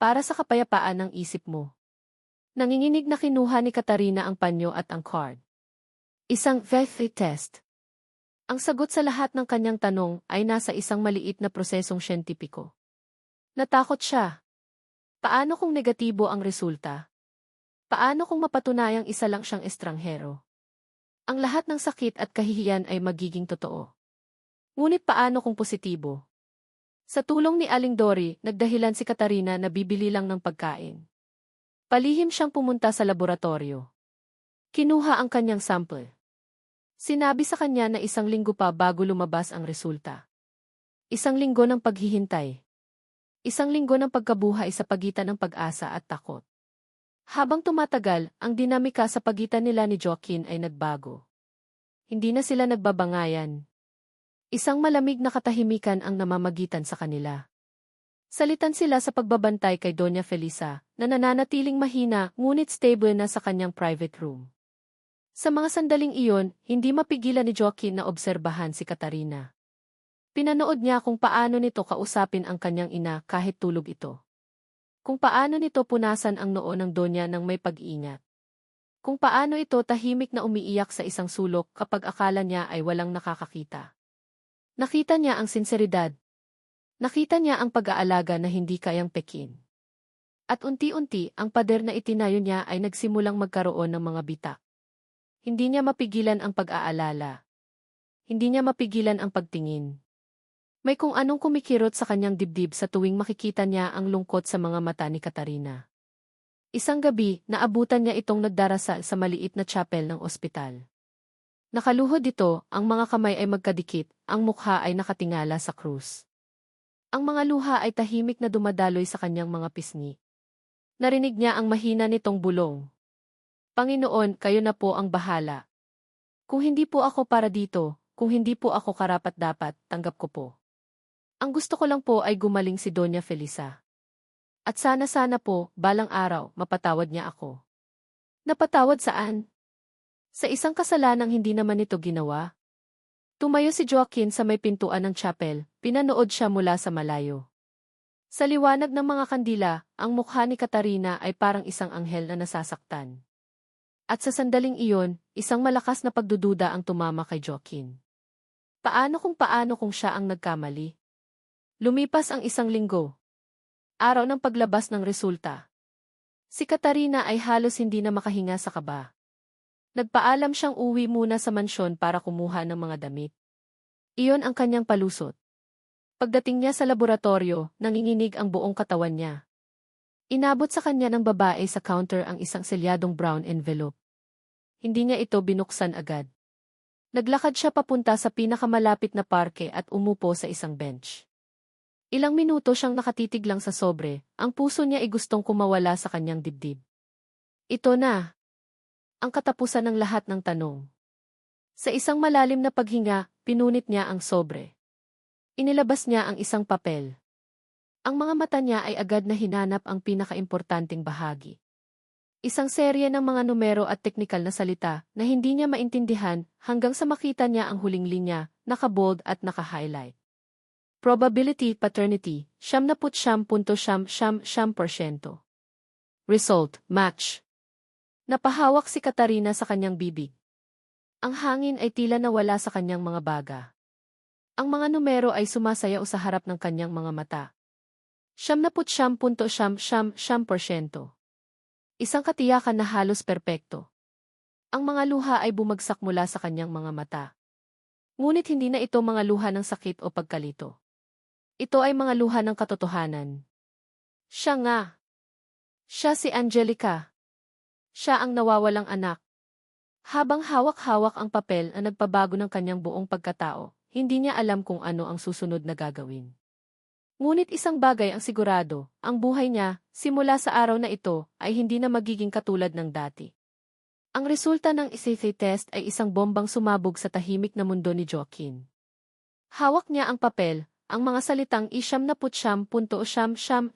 Para sa kapayapaan ng isip mo. Nanginginig na kinuha ni Katarina ang panyo at ang card. Isang VFA test. Ang sagot sa lahat ng kanyang tanong ay nasa isang maliit na prosesong siyentipiko. Natakot siya. Paano kung negatibo ang resulta? Paano kung mapatunayang isa lang siyang estranghero? Ang lahat ng sakit at kahihiyan ay magiging totoo. Ngunit paano kung positibo? Sa tulong ni Aling Dory, nagdahilan si Katarina na bibili lang ng pagkain. Palihim siyang pumunta sa laboratorio. Kinuha ang kanyang sample. Sinabi sa kanya na 1 linggo pa bago lumabas ang resulta. 1 linggo ng paghihintay. 1 linggo ng pagkabuhay sa pagitan ng pag-asa at takot. Habang tumatagal, ang dinamika sa pagitan nila ni Joaquin ay nagbago. Hindi na sila nagbabangayan. Isang malamig na katahimikan ang namamagitan sa kanila. Salitan sila sa pagbabantay kay Doña Felisa, na nananatiling mahina ngunit stable na sa kanyang private room. Sa mga sandaling iyon, hindi mapigilan ni Joaquin na obserbahan si Katarina. Pinanood niya kung paano nito kausapin ang kanyang ina kahit tulog ito. Kung paano nito punasan ang noo ng Donya ng may pag-iingat. Kung paano ito tahimik na umiiyak sa isang sulok kapag akala niya ay walang nakakakita. Nakita niya ang sinseridad. Nakita niya ang pag-aalaga na hindi kayang pekin. At unti-unti, ang pader na itinayo niya ay nagsimulang magkaroon ng mga bitak. Hindi niya mapigilan ang pag-aalala. Hindi niya mapigilan ang pagtingin. May kung anong kumikirot sa kanyang dibdib sa tuwing makikita niya ang lungkot sa mga mata ni Katarina. Isang gabi, naabutan niya itong nagdarasal sa maliit na chapel ng ospital. Nakaluhod ito, ang mga kamay ay magkadikit, ang mukha ay nakatingala sa krus. Ang mga luha ay tahimik na dumadaloy sa kanyang mga pisngi. Narinig niya ang mahina nitong bulong. Panginoon, kayo na po ang bahala. Kung hindi po ako para dito, kung hindi po ako karapat-dapat, tanggap ko po. Ang gusto ko lang po ay gumaling si Doña Felisa. At sana po, balang araw, mapatawad niya ako. Napatawad saan? Sa isang kasalanang hindi naman ito ginawa. Tumayo si Joaquin sa may pintuan ng chapel, pinanood siya mula sa malayo. Sa liwanag ng mga kandila, ang mukha ni Katarina ay parang isang anghel na nasasaktan. At sa sandaling iyon, isang malakas na pagdududa ang tumama kay Joaquin. Paano kung siya ang nagkamali? Lumipas ang 1 linggo. Araw ng paglabas ng resulta. Si Katarina ay halos hindi na makahinga sa kaba. Nagpaalam siyang uwi muna sa mansyon para kumuha ng mga damit. Iyon ang kanyang palusot. Pagdating niya sa laboratorio, nanginginig ang buong katawan niya. Inabot sa kanya ng babae sa counter ang isang selyadong brown envelope. Hindi niya ito binuksan agad. Naglakad siya papunta sa pinakamalapit na parke at umupo sa isang bench. Ilang minuto siyang nakatitig lang sa sobre, ang puso niya ay gustong kumawala sa kanyang dibdib. Ito na. Ang katapusan ng lahat ng tanong. Sa isang malalim na paghinga, pinunit niya ang sobre. Inilabas niya ang isang papel. Ang mga mata niya ay agad na hinanap ang pinakaimportanteng bahagi. Isang serye ng mga numero at teknikal na salita na hindi niya maintindihan hanggang sa makita niya ang huling linya, naka-bold at naka-highlight. Probability paternity, 99.999%. Result, match. Napahawak si Katarina sa kanyang bibig. Ang hangin ay tila nawala sa kanyang mga baga. Ang mga numero ay sumasayaw sa harap ng kanyang mga mata. 99.999%. Isang katiyakan na halos perpekto. Ang mga luha ay bumagsak mula sa kanyang mga mata. Ngunit hindi na ito mga luha ng sakit o pagkalito. Ito ay mga luha ng katotohanan. Siya nga. Siya si Angelica. Siya ang nawawalang anak. Habang hawak-hawak ang papel na nagpabago ng kanyang buong pagkatao, hindi niya alam kung ano ang susunod na gagawin. Ngunit isang bagay ang sigurado, ang buhay niya, simula sa araw na ito, ay hindi na magiging katulad ng dati. Ang resulta ng SAT test ay isang bombang sumabog sa tahimik na mundo ni Joaquin. Hawak niya ang papel, ang mga salitang ₱90.9%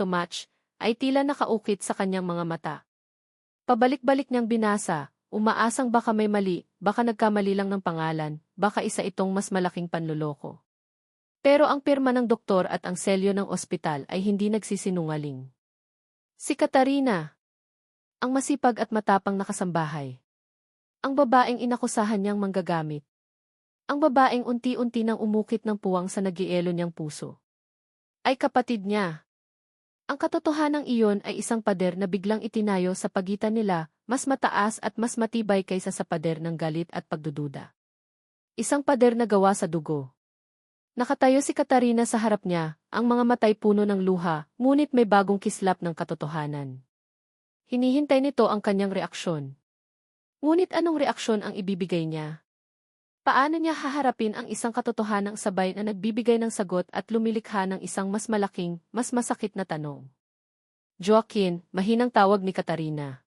match, ay tila nakaukit sa kanyang mga mata. Pabalik-balik niyang binasa, umaasang baka may mali, baka nagkamali lang ng pangalan, baka isa itong mas malaking panloloko. Pero ang pirma ng doktor at ang selyo ng ospital ay hindi nagsisinungaling. Si Katarina, ang masipag at matapang na kasambahay. Ang babaeng inakusahan niyang manggagamit. Ang babaeng unti-unti nang umukit ng puwang sa nagielo niyang puso. Ay kapatid niya. Ang katotohanang iyon ay isang pader na biglang itinayo sa pagitan nila, mas mataas at mas matibay kaysa sa pader ng galit at pagdududa. Isang pader na gawa sa dugo. Nakatayo si Katarina sa harap niya, ang mga matay puno ng luha, ngunit may bagong kislap ng katotohanan. Hinihintay nito ang kanyang reaksyon. Ngunit anong reaksyon ang ibibigay niya? Paano niya haharapin ang isang katotohanang sabay na nagbibigay ng sagot at lumilikha ng isang mas malaking, mas masakit na tanong? Joaquin, mahinang tawag ni Katarina.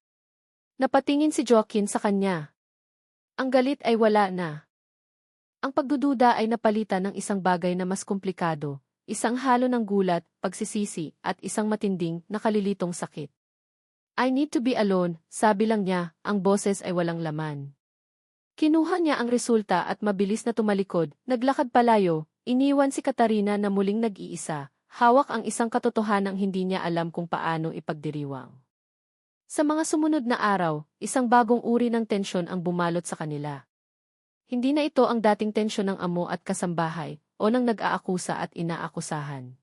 Napatingin si Joaquin sa kanya. Ang galit ay wala na. Ang pagdududa ay napalitan ng isang bagay na mas komplikado, isang halo ng gulat, pagsisisi, at isang matinding, nakalilitong sakit. I need to be alone, sabi lang niya, ang boses ay walang laman. Kinuha niya ang resulta at mabilis na tumalikod, naglakad palayo, iniwan si Katarina na muling nag-iisa, hawak ang isang katotohanang hindi niya alam kung paano ipagdiriwang. Sa mga sumunod na araw, isang bagong uri ng tensyon ang bumalot sa kanila. Hindi na ito ang dating tensyon ng amo at kasambahay, o ng nag-aakusa at inaakusahan.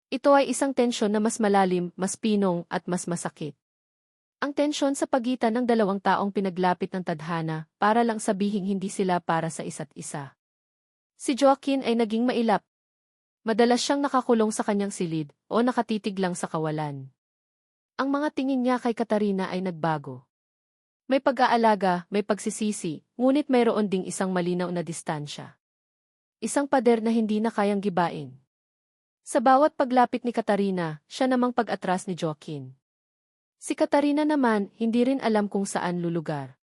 Ito ay isang tensyon na mas malalim, mas pinong, at mas masakit. Ang tensyon sa pagitan ng dalawang taong pinaglapit ng tadhana, para lang sabihing hindi sila para sa isa't isa. Si Joaquin ay naging mailap. Madalas siyang nakakulong sa kanyang silid, o nakatitig lang sa kawalan. Ang mga tingin niya kay Katarina ay nagbago. May pag-aalaga, may pagsisisi, ngunit mayroon ding isang malinaw na distansya. Isang pader na hindi na kayang gibain. Sa bawat paglapit ni Katarina, siya namang pag-atras ni Joaquin. Si Katarina naman, hindi rin alam kung saan lulugar.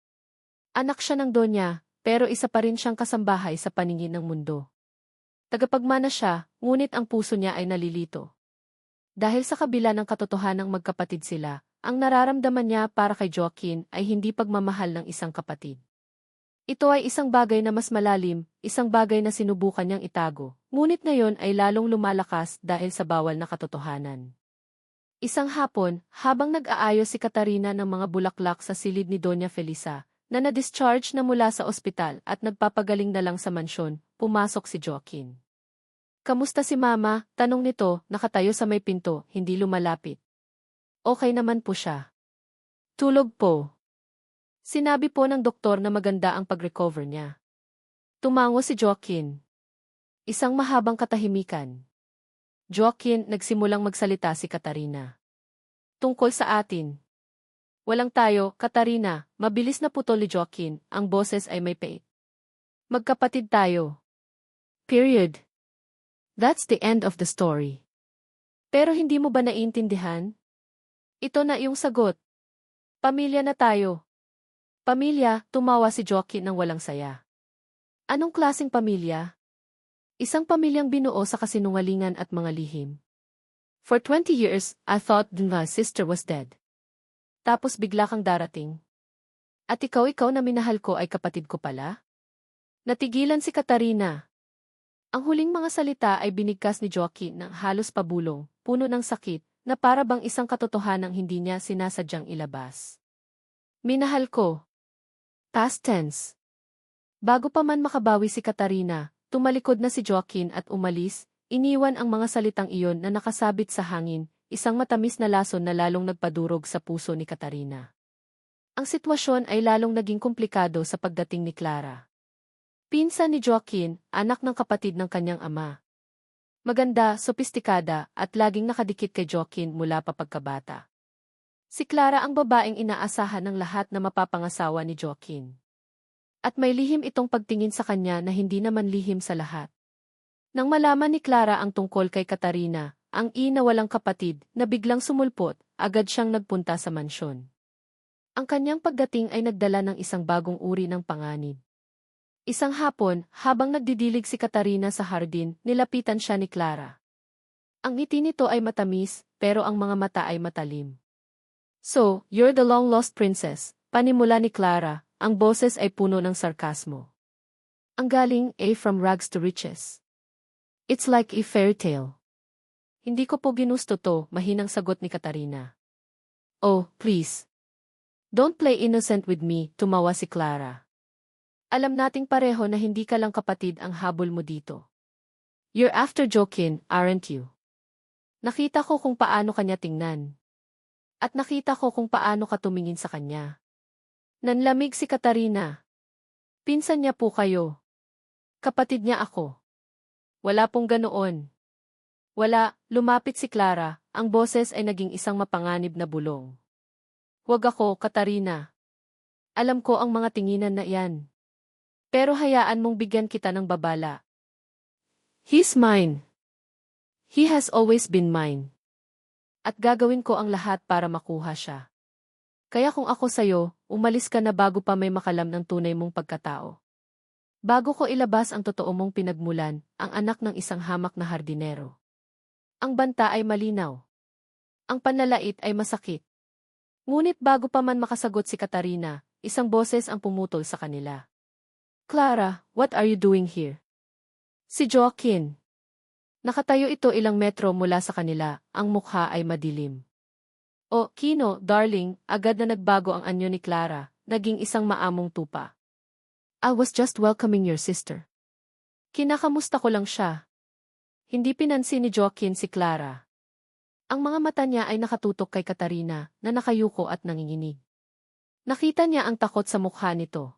Anak siya ng Donya, pero isa pa rin siyang kasambahay sa paningin ng mundo. Tagapagmana siya, ngunit ang puso niya ay nalilito. Dahil sa kabila ng katotohanang magkapatid sila, ang nararamdaman niya para kay Joaquin ay hindi pagmamahal ng isang kapatid. Ito ay isang bagay na mas malalim, isang bagay na sinubukan niyang itago, ngunit ngayon ay lalong lumalakas dahil sa bawal na katotohanan. Isang hapon, habang nag-aayos si Katarina ng mga bulaklak sa silid ni Doña Felisa, na na-discharge na mula sa ospital at nagpapagaling na lang sa mansyon, pumasok si Joaquin. Kamusta si Mama? Tanong nito, nakatayo sa may pinto, hindi lumalapit. Okay naman po siya. Tulog po. Sinabi po ng doktor na maganda ang pag-recover niya. Tumango si Joaquin. Isang mahabang katahimikan. Joaquin, nagsimulang magsalita si Katarina. Tungkol sa atin. Walang tayo, Katarina, mabilis na putol ni Joaquin, ang boses ay may pait. Magkapatid tayo. Period. That's the end of the story. Pero hindi mo ba naiintindihan? Ito na iyong sagot. Pamilya na tayo. Pamilya, tumawa si Joaquin ng walang saya. Anong klaseng pamilya? Isang pamilyang binuo sa kasinungalingan at mga lihim. For 20 years, I thought my sister was dead. Tapos bigla kang darating. At ikaw na minahal ko ay kapatid ko pala? Natigilan si Katarina. Ang huling mga salita ay binigkas ni Joaquin ng halos pabulong, puno ng sakit, na para bang isang katotohanang hindi niya sinasadyang ilabas. Minahal ko. Past tense. Bago pa man makabawi si Katarina, tumalikod na si Joaquin at umalis, iniwan ang mga salitang iyon na nakasabit sa hangin, isang matamis na lason na lalong nagpadurog sa puso ni Katarina. Ang sitwasyon ay lalong naging komplikado sa pagdating ni Clara. Pinsan ni Joaquin, anak ng kapatid ng kanyang ama. Maganda, sopistikada, at laging nakadikit kay Joaquin mula pa pagkabata. Si Clara ang babaeng inaasahan ng lahat na mapapangasawa ni Joaquin. At may lihim itong pagtingin sa kanya na hindi naman lihim sa lahat. Nang malaman ni Clara ang tungkol kay Katarina, ang ina walang kapatid, na biglang sumulpot, agad siyang nagpunta sa mansyon. Ang kanyang pagdating ay nagdala ng isang bagong uri ng panganib. Isang hapon, habang nagdidilig si Katarina sa hardin, nilapitan siya ni Clara. Ang ngiti nito ay matamis, pero ang mga mata ay matalim. "So, you're the long-lost princess," panimula ni Clara, ang boses ay puno ng sarkasmo. "Ang galing, from rags to riches. It's like a fairy tale." "Hindi ko po ginusto to," mahinang sagot ni Katarina. "Oh, please. Don't play innocent with me," tumawa si Clara. "Alam nating pareho na hindi ka lang kapatid ang habol mo dito. You're after Joaquin, aren't you?" "Nakita ko kung paano kanya tingnan. At nakita ko kung paano ka tumingin sa kanya." Nanlamig si Katarina. "Pinsan niya po kayo. Kapatid niya ako." "Wala pong ganoon." "Wala," lumapit si Clara, ang boses ay naging isang mapanganib na bulong. "Huwag ako, Katarina. Alam ko ang mga tinginan na iyan. Pero hayaan mong bigyan kita ng babala. He's mine. He has always been mine. At gagawin ko ang lahat para makuha siya. Kaya kung ako sayo, umalis ka na bago pa may makalam ng tunay mong pagkatao. Bago ko ilabas ang totoo mong pinagmulan, ang anak ng isang hamak na hardinero." Ang banta ay malinaw. Ang panlalait ay masakit. Ngunit bago pa man makasagot si Katarina, isang boses ang pumutol sa kanila. "Clara, what are you doing here?" Si Joaquin. Nakatayo ito ilang metro mula sa kanila, ang mukha ay madilim. "Oh, Kino, darling," agad na nagbago ang anyo ni Clara, naging isang maamong tupa. "I was just welcoming your sister. Kinakamusta ko lang siya." Hindi pinansin ni Joaquin si Clara. Ang mga mata niya ay nakatutok kay Katarina, na nakayuko at nanginginig. Nakita niya ang takot sa mukha nito.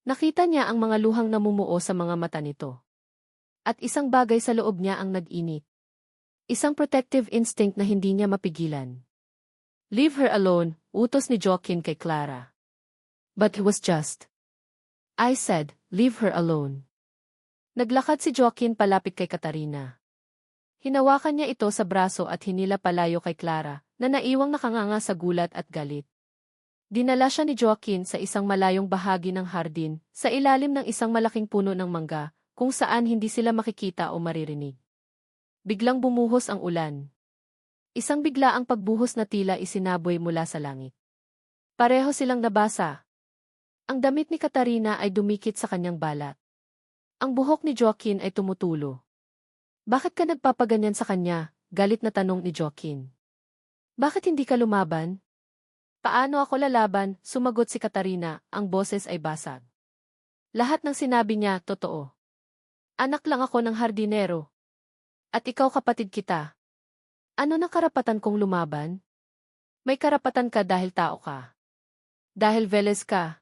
Nakita niya ang mga luhang namumuo sa mga mata nito. At isang bagay sa loob niya ang nag-init. Isang protective instinct na hindi niya mapigilan. "Leave her alone," utos ni Joaquin kay Clara. But he was just. "I said, leave her alone." Naglakad si Joaquin palapit kay Katarina. Hinawakan niya ito sa braso at hinila palayo kay Clara, na naiwang nakanganga sa gulat at galit. Dinala siya ni Joaquin sa isang malayong bahagi ng hardin, sa ilalim ng isang malaking puno ng mangga, kung saan hindi sila makikita o maririnig. Biglang bumuhos ang ulan. Isang biglaang pagbuhos na tila isinaboy mula sa langit. Pareho silang nabasa. Ang damit ni Katarina ay dumikit sa kanyang balat. Ang buhok ni Joaquin ay tumutulo. "Bakit ka nagpapaganyan sa kanya?" galit na tanong ni Joaquin. "Bakit hindi ka lumaban?" "Paano ako lalaban?" sumagot si Katarina, ang boses ay basag. Lahat ng sinabi niya, totoo. "Anak lang ako ng hardinero. At ikaw kapatid kita. Ano na karapatan kong lumaban?" "May karapatan ka dahil tao ka. Dahil Velez ka.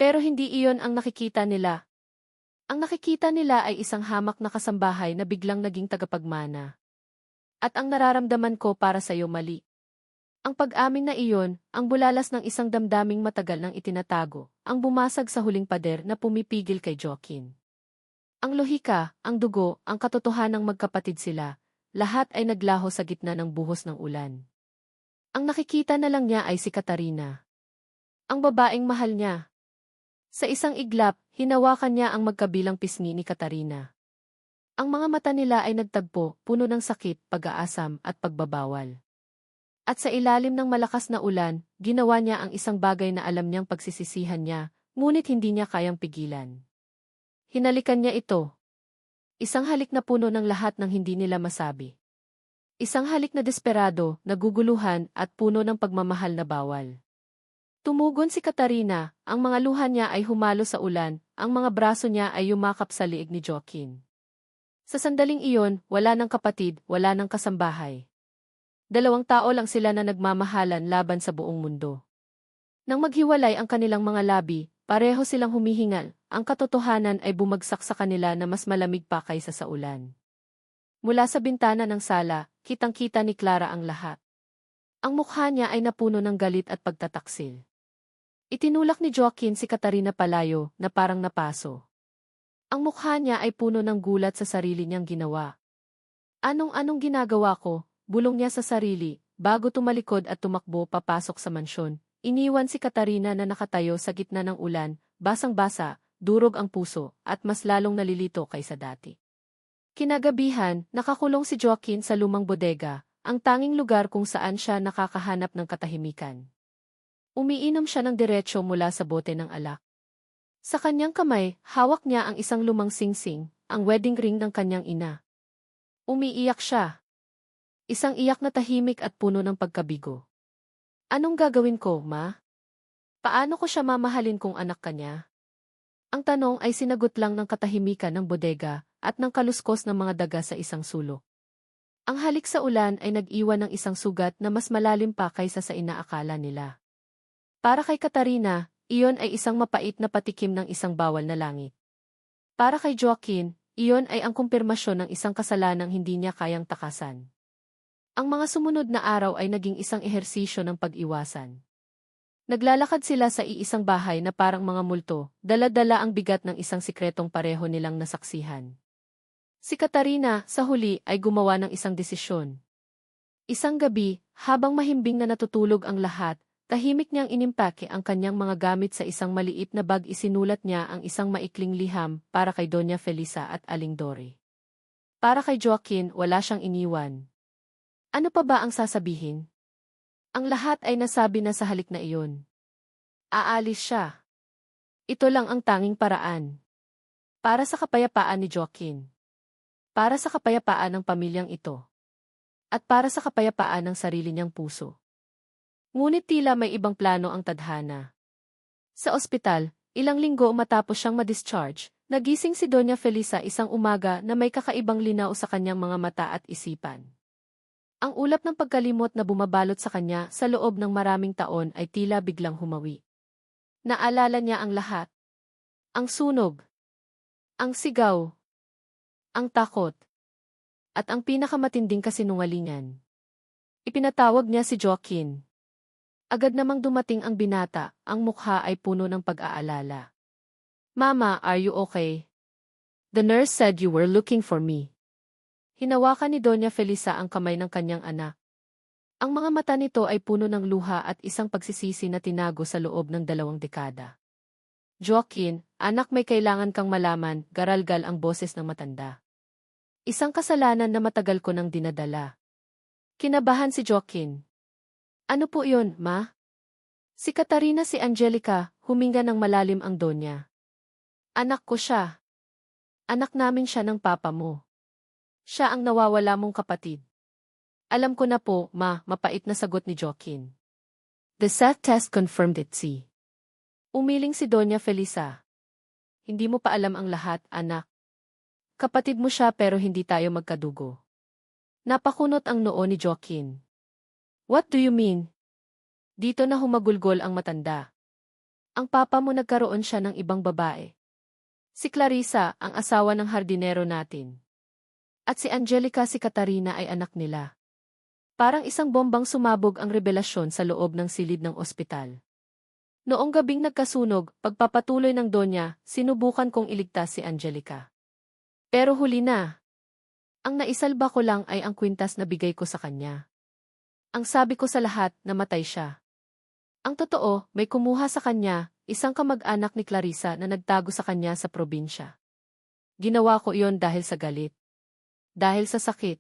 Pero hindi iyon ang nakikita nila. Ang nakikita nila ay isang hamak na kasambahay na biglang naging tagapagmana. At ang nararamdaman ko para sa'yo mali. Ang pag-amin na iyon, ang bulalas ng isang damdaming matagal nang itinatago, ang bumasag sa huling pader na pumipigil kay Joaquin. Ang lohika, ang dugo, ang katotohanang magkapatid sila, lahat ay naglaho sa gitna ng buhos ng ulan. Ang nakikita na lang niya ay si Katarina. Ang babaeng mahal niya. Sa isang iglap, hinawakan niya ang magkabilang pisngi ni Katarina. Ang mga mata nila ay nagtagpo, puno ng sakit, pag-aasam, at pagbabawal. At sa ilalim ng malakas na ulan, ginawa niya ang isang bagay na alam niyang pagsisisihan niya, ngunit hindi niya kayang pigilan. Hinalikan niya ito. Isang halik na puno ng lahat ng hindi nila masabi. Isang halik na desperado, naguguluhan, at puno ng pagmamahal na bawal. Tumugon si Katarina, ang mga luha niya ay humalo sa ulan, ang mga braso niya ay yumakap sa liig ni Joaquin. Sa sandaling iyon, wala ng kapatid, wala ng kasambahay. Dalawang tao lang sila na nagmamahalan laban sa buong mundo. Nang maghiwalay ang kanilang mga labi, pareho silang humihingal, ang katotohanan ay bumagsak sa kanila na mas malamig pa kaysa sa ulan. Mula sa bintana ng sala, kitang-kita ni Clara ang lahat. Ang mukha niya ay napuno ng galit at pagtataksil. Itinulak ni Joaquin si Katarina palayo na parang napaso. Ang mukha niya ay puno ng gulat sa sarili niyang ginawa. Anong ginagawa ko? Bulong niya sa sarili, bago tumalikod at tumakbo papasok sa mansyon. Iniwan si Katarina na nakatayo sa gitna ng ulan, basang-basa, durog ang puso, at mas lalong nalilito kaysa dati. Kinagabihan, nakakulong si Joaquin sa lumang bodega, ang tanging lugar kung saan siya nakakahanap ng katahimikan. Umiinom siya ng diretsyo mula sa bote ng alak. Sa kanyang kamay, hawak niya ang isang lumang singsing, ang wedding ring ng kanyang ina. Umiiyak siya. Isang iyak na tahimik at puno ng pagkabigo. Anong gagawin ko, ma? Paano ko siya mamahalin kung anak ka niya? Ang tanong ay sinagot lang ng katahimikan ng bodega at ng kaluskos ng mga daga sa isang sulok. Ang halik sa ulan ay nag-iwan ng isang sugat na mas malalim pa kaysa sa inaakala nila. Para kay Katarina, iyon ay isang mapait na patikim ng isang bawal na langit. Para kay Joaquin, iyon ay ang kumpirmasyon ng isang kasalanang hindi niya kayang takasan. Ang mga sumunod na araw ay naging isang ehersisyo ng pag-iwasan. Naglalakad sila sa iisang bahay na parang mga multo, dala-dala ang bigat ng isang sikretong pareho nilang nasaksihan. Si Katarina, sa huli, ay gumawa ng isang desisyon. Isang gabi, habang mahimbing na natutulog ang lahat, tahimik niyang inimpake ang kanyang mga gamit sa isang maliit na bag. Isinulat niya ang isang maikling liham para kay Doña Felisa at Aling Dore. Para kay Joaquin, wala siyang iniwan. Ano pa ba ang sasabihin? Ang lahat ay nasabi na sa halik na iyon. Aalis siya. Ito lang ang tanging paraan. Para sa kapayapaan ni Joaquin. Para sa kapayapaan ng pamilyang ito. At para sa kapayapaan ng sarili niyang puso. Ngunit tila may ibang plano ang tadhana. Sa ospital, ilang linggo matapos siyang ma-discharge, nagising si Doña Felisa isang umaga na may kakaibang linaw sa kanyang mga mata at isipan. Ang ulap ng pagkalimot na bumabalot sa kanya sa loob ng maraming taon ay tila biglang humawi. Naalala niya ang lahat. Ang sunog. Ang sigaw. Ang takot. At ang pinakamatinding kasinungalingan. Ipinatawag niya si Joaquin. Agad namang dumating ang binata, ang mukha ay puno ng pag-aalala. Mama, are you okay? The nurse said you were looking for me. Hinawakan ni Doña Felisa ang kamay ng kanyang anak. Ang mga mata nito ay puno ng luha at isang pagsisisi na tinago sa loob ng 2 dekada. Joaquin, anak, may kailangan kang malaman, garalgal ang boses ng matanda. Isang kasalanan na matagal ko nang dinadala. Kinabahan si Joaquin. Ano po yun, ma? Si Katarina, si Angelica, huminga ng malalim ang Donya. Anak ko siya. Anak namin siya ng papa mo. Siya ang nawawala mong kapatid. Alam ko na po, ma, mapait na sagot ni Joaquin. The SAT test confirmed it, see. Umiling si Doña Felisa. Hindi mo pa alam ang lahat, anak. Kapatid mo siya pero hindi tayo magkadugo. Napakunot ang noo ni Joaquin. What do you mean? Dito na humagulgol ang matanda. Ang papa mo nagkaroon siya ng ibang babae. Si Clarissa, ang asawa ng hardinero natin. At si Angelica, si Katarina ay anak nila. Parang isang bombang sumabog ang revelasyon sa loob ng silid ng ospital. Noong gabing nagkasunog, pagpapatuloy ng Donya, sinubukan kong iligtas si Angelica. Pero huli na. Ang naisalba ko lang ay ang kwintas na bigay ko sa kanya. Ang sabi ko sa lahat, namatay siya. Ang totoo, may kumuha sa kanya, isang kamag-anak ni Clarissa na nagtago sa kanya sa probinsya. Ginawa ko iyon dahil sa galit. Dahil sa sakit.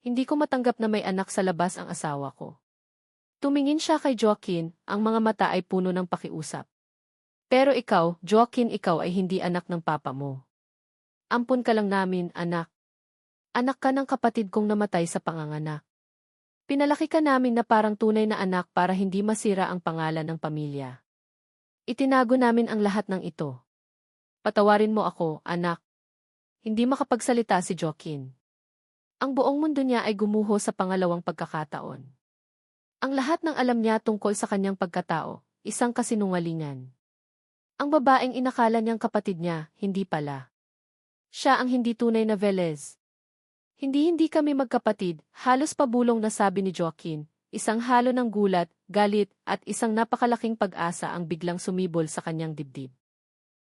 Hindi ko matanggap na may anak sa labas ang asawa ko. Tumingin siya kay Joaquin, ang mga mata ay puno ng pakiusap. Pero ikaw, Joaquin, ikaw ay hindi anak ng papa mo. Ampun ka lang namin, anak. Anak ka ng kapatid kong namatay sa panganganak. Pinalaki ka namin na parang tunay na anak para hindi masira ang pangalan ng pamilya. Itinago namin ang lahat ng ito. Patawarin mo ako, anak. Hindi makapagsalita si Joaquin. Ang buong mundo niya ay gumuho sa pangalawang pagkakataon. Ang lahat ng alam niya tungkol sa kanyang pagkatao, isang kasinungalingan. Ang babaeng inakala niyang kapatid niya, hindi pala. Siya ang hindi tunay na Velez. Hindi kami magkapatid, halos pabulong na sabi ni Joaquin. isang halo ng gulat, galit, at isang napakalaking pag-asa ang biglang sumibol sa kanyang dibdib.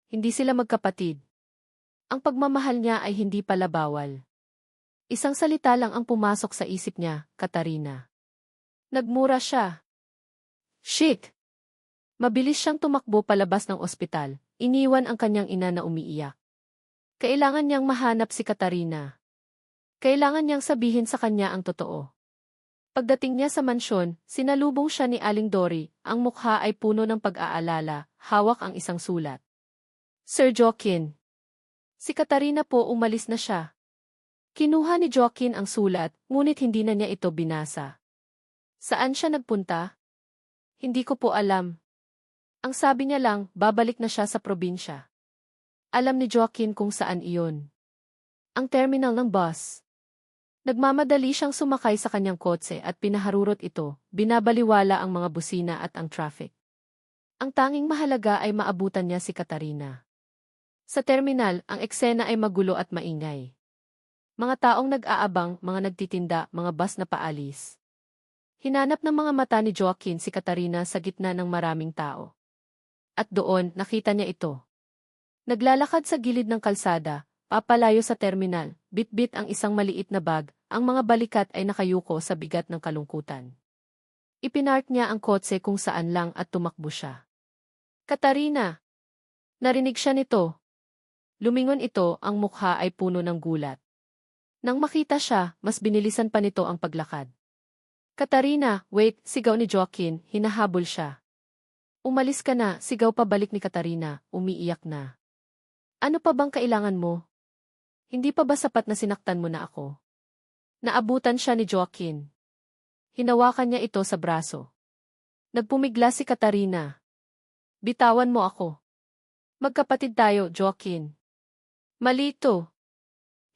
Hindi sila magkapatid. Ang pagmamahal niya ay hindi pala bawal. Isang salita lang ang pumasok sa isip niya, Katarina. Nagmura siya. Shit! Mabilis siyang tumakbo palabas ng ospital, iniwan ang kanyang ina na umiiyak. Kailangan niyang mahanap si Katarina. Kailangan niyang sabihin sa kanya ang totoo. Pagdating niya sa mansyon, sinalubong siya ni Aling Dory, ang mukha ay puno ng pag-aalala, hawak ang isang sulat. Sir Joaquin. Si Katarina po umalis na siya. Kinuha ni Joaquin ang sulat, ngunit hindi na niya ito binasa. Saan siya nagpunta? Hindi ko po alam. Ang sabi niya lang, babalik na siya sa probinsya. Alam ni Joaquin kung saan iyon. Ang terminal ng bus. Nagmamadali siyang sumakay sa kanyang kotse at pinaharurot ito, binabaliwala ang mga busina at ang traffic. Ang tanging mahalaga ay maabutan niya si Katarina. Sa terminal, ang eksena ay magulo at maingay. Mga taong nag-aabang, mga nagtitinda, mga bus na paalis. Hinanap ng mga mata ni Joaquin si Katarina sa gitna ng maraming tao. At doon, nakita niya ito. Naglalakad sa gilid ng kalsada, papalayo sa terminal, bit-bit ang isang maliit na bag, ang mga balikat ay nakayuko sa bigat ng kalungkutan. Ipinark niya ang kotse kung saan lang at tumakbo siya. Katarina! Narinig siya nito. Lumingon ito, ang mukha ay puno ng gulat. Nang makita siya, mas binilisan pa nito ang paglakad. Katarina, wait, sigaw ni Joaquin, hinahabol siya. Umalis ka na, sigaw pabalik ni Katarina, umiiyak na. Ano pa bang kailangan mo? Hindi pa ba sapat na sinaktan mo na ako? Naabutan siya ni Joaquin. Hinawakan niya ito sa braso. Nagpumigla si Katarina. Bitawan mo ako. Magkapatid tayo, Joaquin. Mali ito.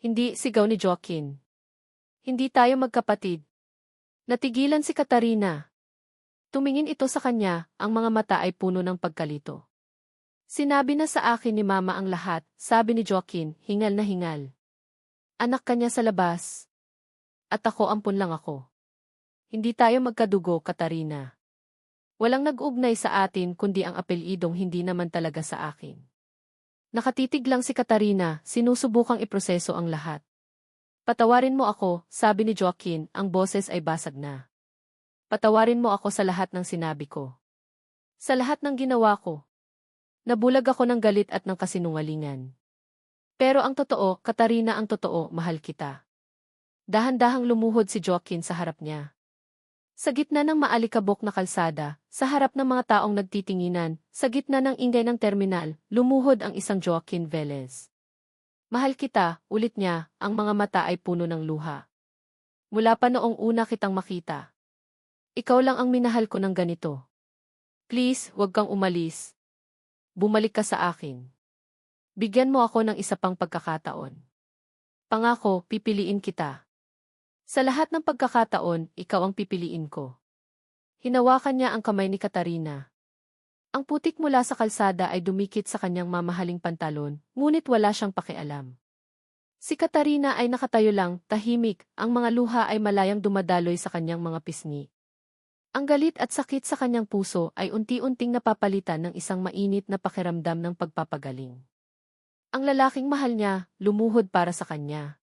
Hindi, sigaw ni Joaquin. Hindi tayo magkapatid. Natigilan si Katarina. Tumingin ito sa kanya, ang mga mata ay puno ng pagkalito. Sinabi na sa akin ni Mama ang lahat, sabi ni Joaquin, hingal na hingal. Anak ka niya sa labas. At ako ampun lang ako. Hindi tayo magkadugo, Katarina. Walang nag-ugnay sa atin kundi ang apelyidong hindi naman talaga sa akin. Nakatitig lang si Katarina, sinusubukang iproseso ang lahat. Patawarin mo ako, sabi ni Joaquin, ang boses ay basag na. Patawarin mo ako sa lahat ng sinabi ko. Sa lahat ng ginawa ko. Nabulag ako ng galit at ng kasinungalingan. Pero ang totoo, Katarina, ang totoo, mahal kita. Dahan-dahang lumuhod si Joaquin sa harap niya. Sa gitna ng maalikabok na kalsada, sa harap ng mga taong nagtitinginan, sa gitna ng ingay ng terminal, lumuhod ang isang Joaquin Velez. Mahal kita, ulit niya, ang mga mata ay puno ng luha. Mula pa noong una kitang makita. Ikaw lang ang minahal ko ng ganito. Please, huwag kang umalis. Bumalik ka sa akin. Bigyan mo ako ng isa pang pagkakataon. Pangako, pipiliin kita. Sa lahat ng pagkakataon, ikaw ang pipiliin ko. Hinawakan niya ang kamay ni Katarina. Ang putik mula sa kalsada ay dumikit sa kanyang mamahaling pantalon, ngunit wala siyang pakialam. Si Katarina ay nakatayo lang, tahimik, ang mga luha ay malayang dumadaloy sa kanyang mga pisngi. Ang galit at sakit sa kanyang puso ay unti-unting napapalitan ng isang mainit na pakiramdam ng pagpapagaling. Ang lalaking mahal niya, lumuhod para sa kanya.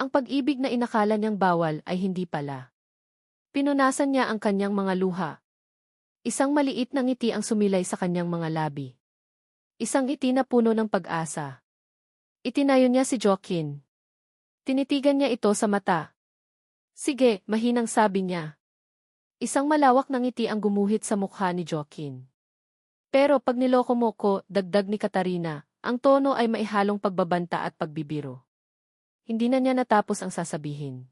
Ang pag-ibig na inakala niyang bawal ay hindi pala. Pinunasan niya ang kanyang mga luha. Isang maliit na ngiti ang sumilay sa kanyang mga labi. Isang ngiti na puno ng pag-asa. Itinayo niya si Joaquin. Tinitigan niya ito sa mata. Sige, mahinang sabi niya. Isang malawak na ngiti ang gumuhit sa mukha ni Joaquin. Pero pag niloko mo ko, dagdag ni Katarina, ang tono ay maihalong pagbabanta at pagbibiro. Hindi na niya natapos ang sasabihin.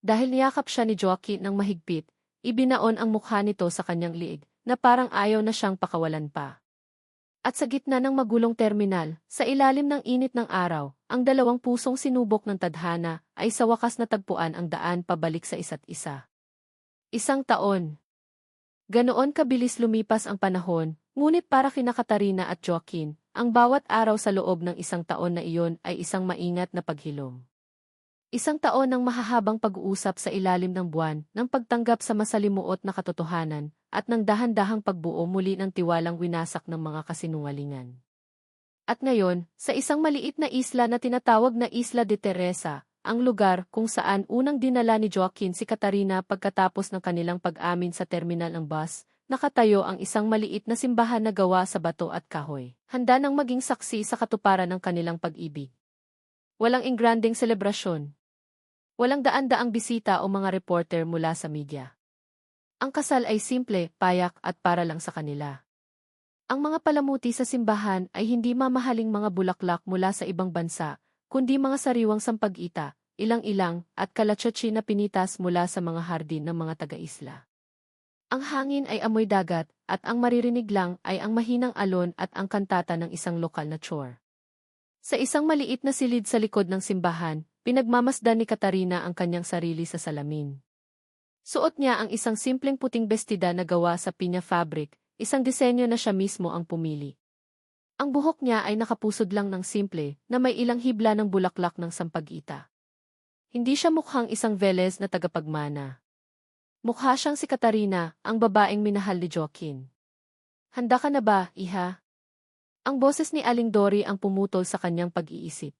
Dahil niyakap siya ni Joaquin ng mahigpit, ibinaon ang mukha nito sa kanyang liig, na parang ayaw na siyang pakawalan pa. At sa gitna ng magulong terminal, sa ilalim ng init ng araw, ang dalawang pusong sinubok ng tadhana ay sa wakas natagpuan ang daan pabalik sa isa't isa. Isang taon. Ganoon kabilis lumipas ang panahon, ngunit para kina Katarina at Joaquin, ang bawat araw sa loob ng isang taon na iyon ay isang maingat na paghilom. Isang taon ng mahahabang pag-uusap sa ilalim ng buwan, ng pagtanggap sa masalimuot na katotohanan, at ng dahan-dahang pagbuo muli ng tiwalang winasak ng mga kasinungalingan. At ngayon, sa isang maliit na isla na tinatawag na Isla de Teresa, ang lugar kung saan unang dinala ni Joaquin si Katarina pagkatapos ng kanilang pag-amin sa terminal ng bus, nakatayo ang isang maliit na simbahan na gawa sa bato at kahoy, handa nang maging saksi sa katuparan ng kanilang pag-ibig. Walang ingranding selebrasyon. Walang daan-daang bisita o mga reporter mula sa media. Ang kasal ay simple, payak at para lang sa kanila. Ang mga palamuti sa simbahan ay hindi mamahaling mga bulaklak mula sa ibang bansa, kundi mga sariwang sampag-ita, ilang-ilang, at kalatsotsi na pinitas mula sa mga hardin ng mga taga-isla. Ang hangin ay amoy dagat, at ang maririnig lang ay ang mahinang alon at ang kantata ng isang lokal na chore. Sa isang maliit na silid sa likod ng simbahan, pinagmamasdan ni Katarina ang kanyang sarili sa salamin. Suot niya ang isang simpleng puting bestida na gawa sa pinya fabric, isang disenyo na siya mismo ang pumili. Ang buhok niya ay nakapusod lang ng simple, na may ilang hibla ng bulaklak ng sampag-ita. Hindi siya mukhang isang Velez na tagapagmana. Mukha siyang si Katarina, ang babaeng minahal ni Joaquin. Handa ka na ba, iha? Ang boses ni Aling Dory ang pumutol sa kanyang pag-iisip.